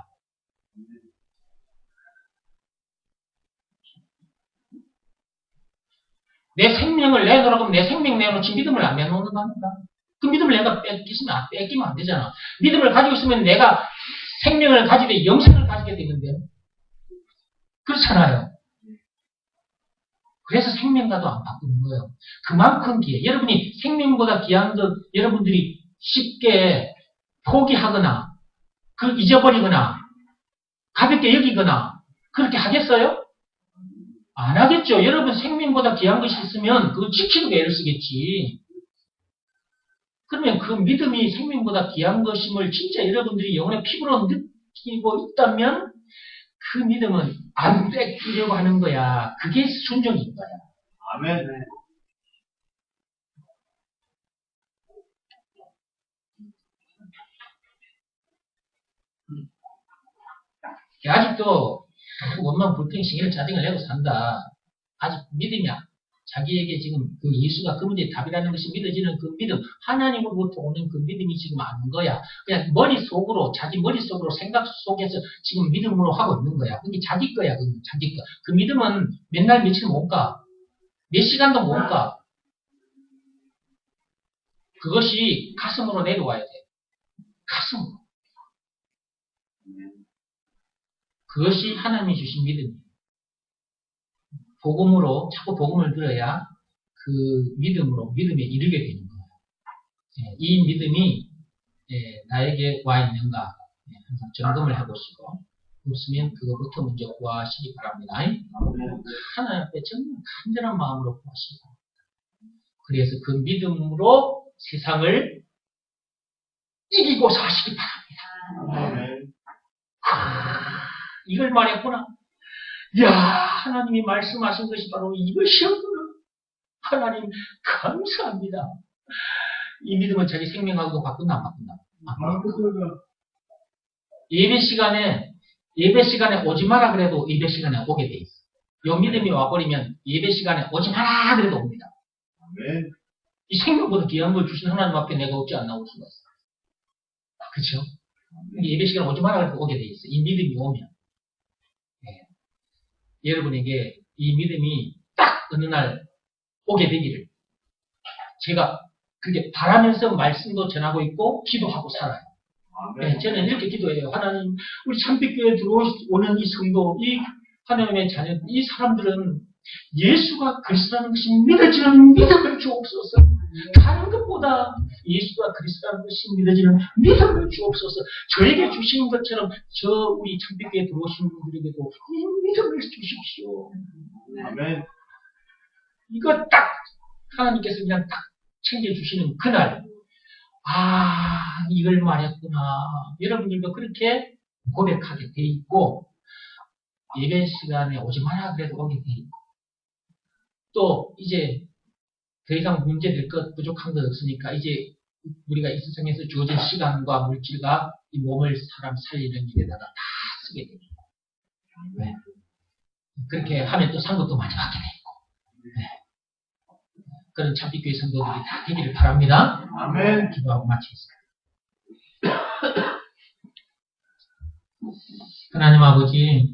내 생명을 내놓으라고 하면 내 생명 내놓지 믿음을 안 내놓는 겁니다. 그 믿음을 내가 뺏기면 안 되잖아. 믿음을 가지고 있으면 내가 생명을 가지되 영생을 가지게 되는데. 그렇잖아요. 그래서 생명과도 안 바꾸는 거예요. 그만큼 귀해. 여러분이 생명보다 귀한 것 여러분들이 쉽게 포기하거나 그걸 잊어버리거나 가볍게 여기거나 그렇게 하겠어요? 안 하겠죠. 여러분 생명보다 귀한 것이 있으면 그걸 지키고 애를 쓰겠지. 그러면 그 믿음이 생명보다 귀한 것임을 진짜 여러분들이 영혼의 피부로 느끼고 있다면 그 믿음은 안 뺏기려고 하는 거야. 그게 순종인 거야. 아멘. 아직도 원망 불평 시기를 짜증을 내고 산다. 아직 믿음이야. 자기에게 지금 그 예수가 그 문제의 답이라는 것이 믿어지는 그 믿음, 하나님으로부터 오는 그 믿음이 지금 아는 거야. 그냥 머릿속으로, 자기 머릿속으로 생각 속에서 지금 믿음으로 하고 있는 거야. 그게 자기 거야, 자기 거. 그 믿음은 몇 날 며칠 못 가. 몇 시간도 못 가. 그것이 가슴으로 내려와야 돼. 가슴으로. 그것이 하나님이 주신 믿음이에요. 복음으로, 자꾸 복음을 들어야 그 믿음에 이르게 되는 거예요. 이 믿음이 나에게 와 있는가 항상 점검을 해보시고 없으면 그거부터 먼저 구하시기 바랍니다. 하나님 앞에 정말 간절한 마음으로 구하시기 바랍니다. 그래서 그 믿음으로 세상을 이기고 사시기 바랍니다. 이걸 말했구나. 이야, 하나님이 말씀하신 것이 바로 이것이었구나. 하나님, 감사합니다. 이 믿음은 자기 생명하고 바꾼다, 안 바꾼다? 예배 시간에 오지 마라 그래도 예배 시간에 오게 돼 있어. 이 믿음이 와버리면 예배 시간에 오지 마라 그래도 옵니다. 이 생명보다 귀한 걸 주신 하나님 앞에 내가 오지 않나 올 수가 있어. 그렇죠? 예배 시간에 오지 마라 그래도 오게 돼 있어. 이 믿음이 오면. 여러분에게 이 믿음이 딱 어느 날 오게 되기를 제가 그게 바라면서 말씀도 전하고 있고 기도하고 살아요. 저는 이렇게 기도해요. 하나님, 우리 참빛교회에 들어오는 이 성도, 이 하나님의 자녀, 이 사람들은 예수가 그리스도라는 것이 믿어지는 믿음을 주옵소서. 다른 것보다 예수가 그리스도라는 것이 믿어지는 믿음을 주옵소서. 저에게 주신 것처럼 우리 참빛교회에 들어오신 분들에게도 이 믿음을 주십시오. 아멘. 이거 딱 하나님께서 그냥 딱 챙겨주시는 그날, 이걸 말했구나. 여러분들도 그렇게 고백하게 돼 있고, 예배 시간에 오지 마라 그래도 오게 돼 있고, 또 이제 더 이상 문제될 것, 부족한 것 없으니까 이제 우리가 이 세상에서 주어진 시간과 물질과 이 몸을 사람 살리는 일에다가 다 쓰게 됩니다. 네. 그렇게 하면 또 상급도 많이 받게 되고, 네. 그런 참빛교회 성도들이 다 되기를 바랍니다. 아멘. 기도하고 마치겠습니다. 하나님 아버지,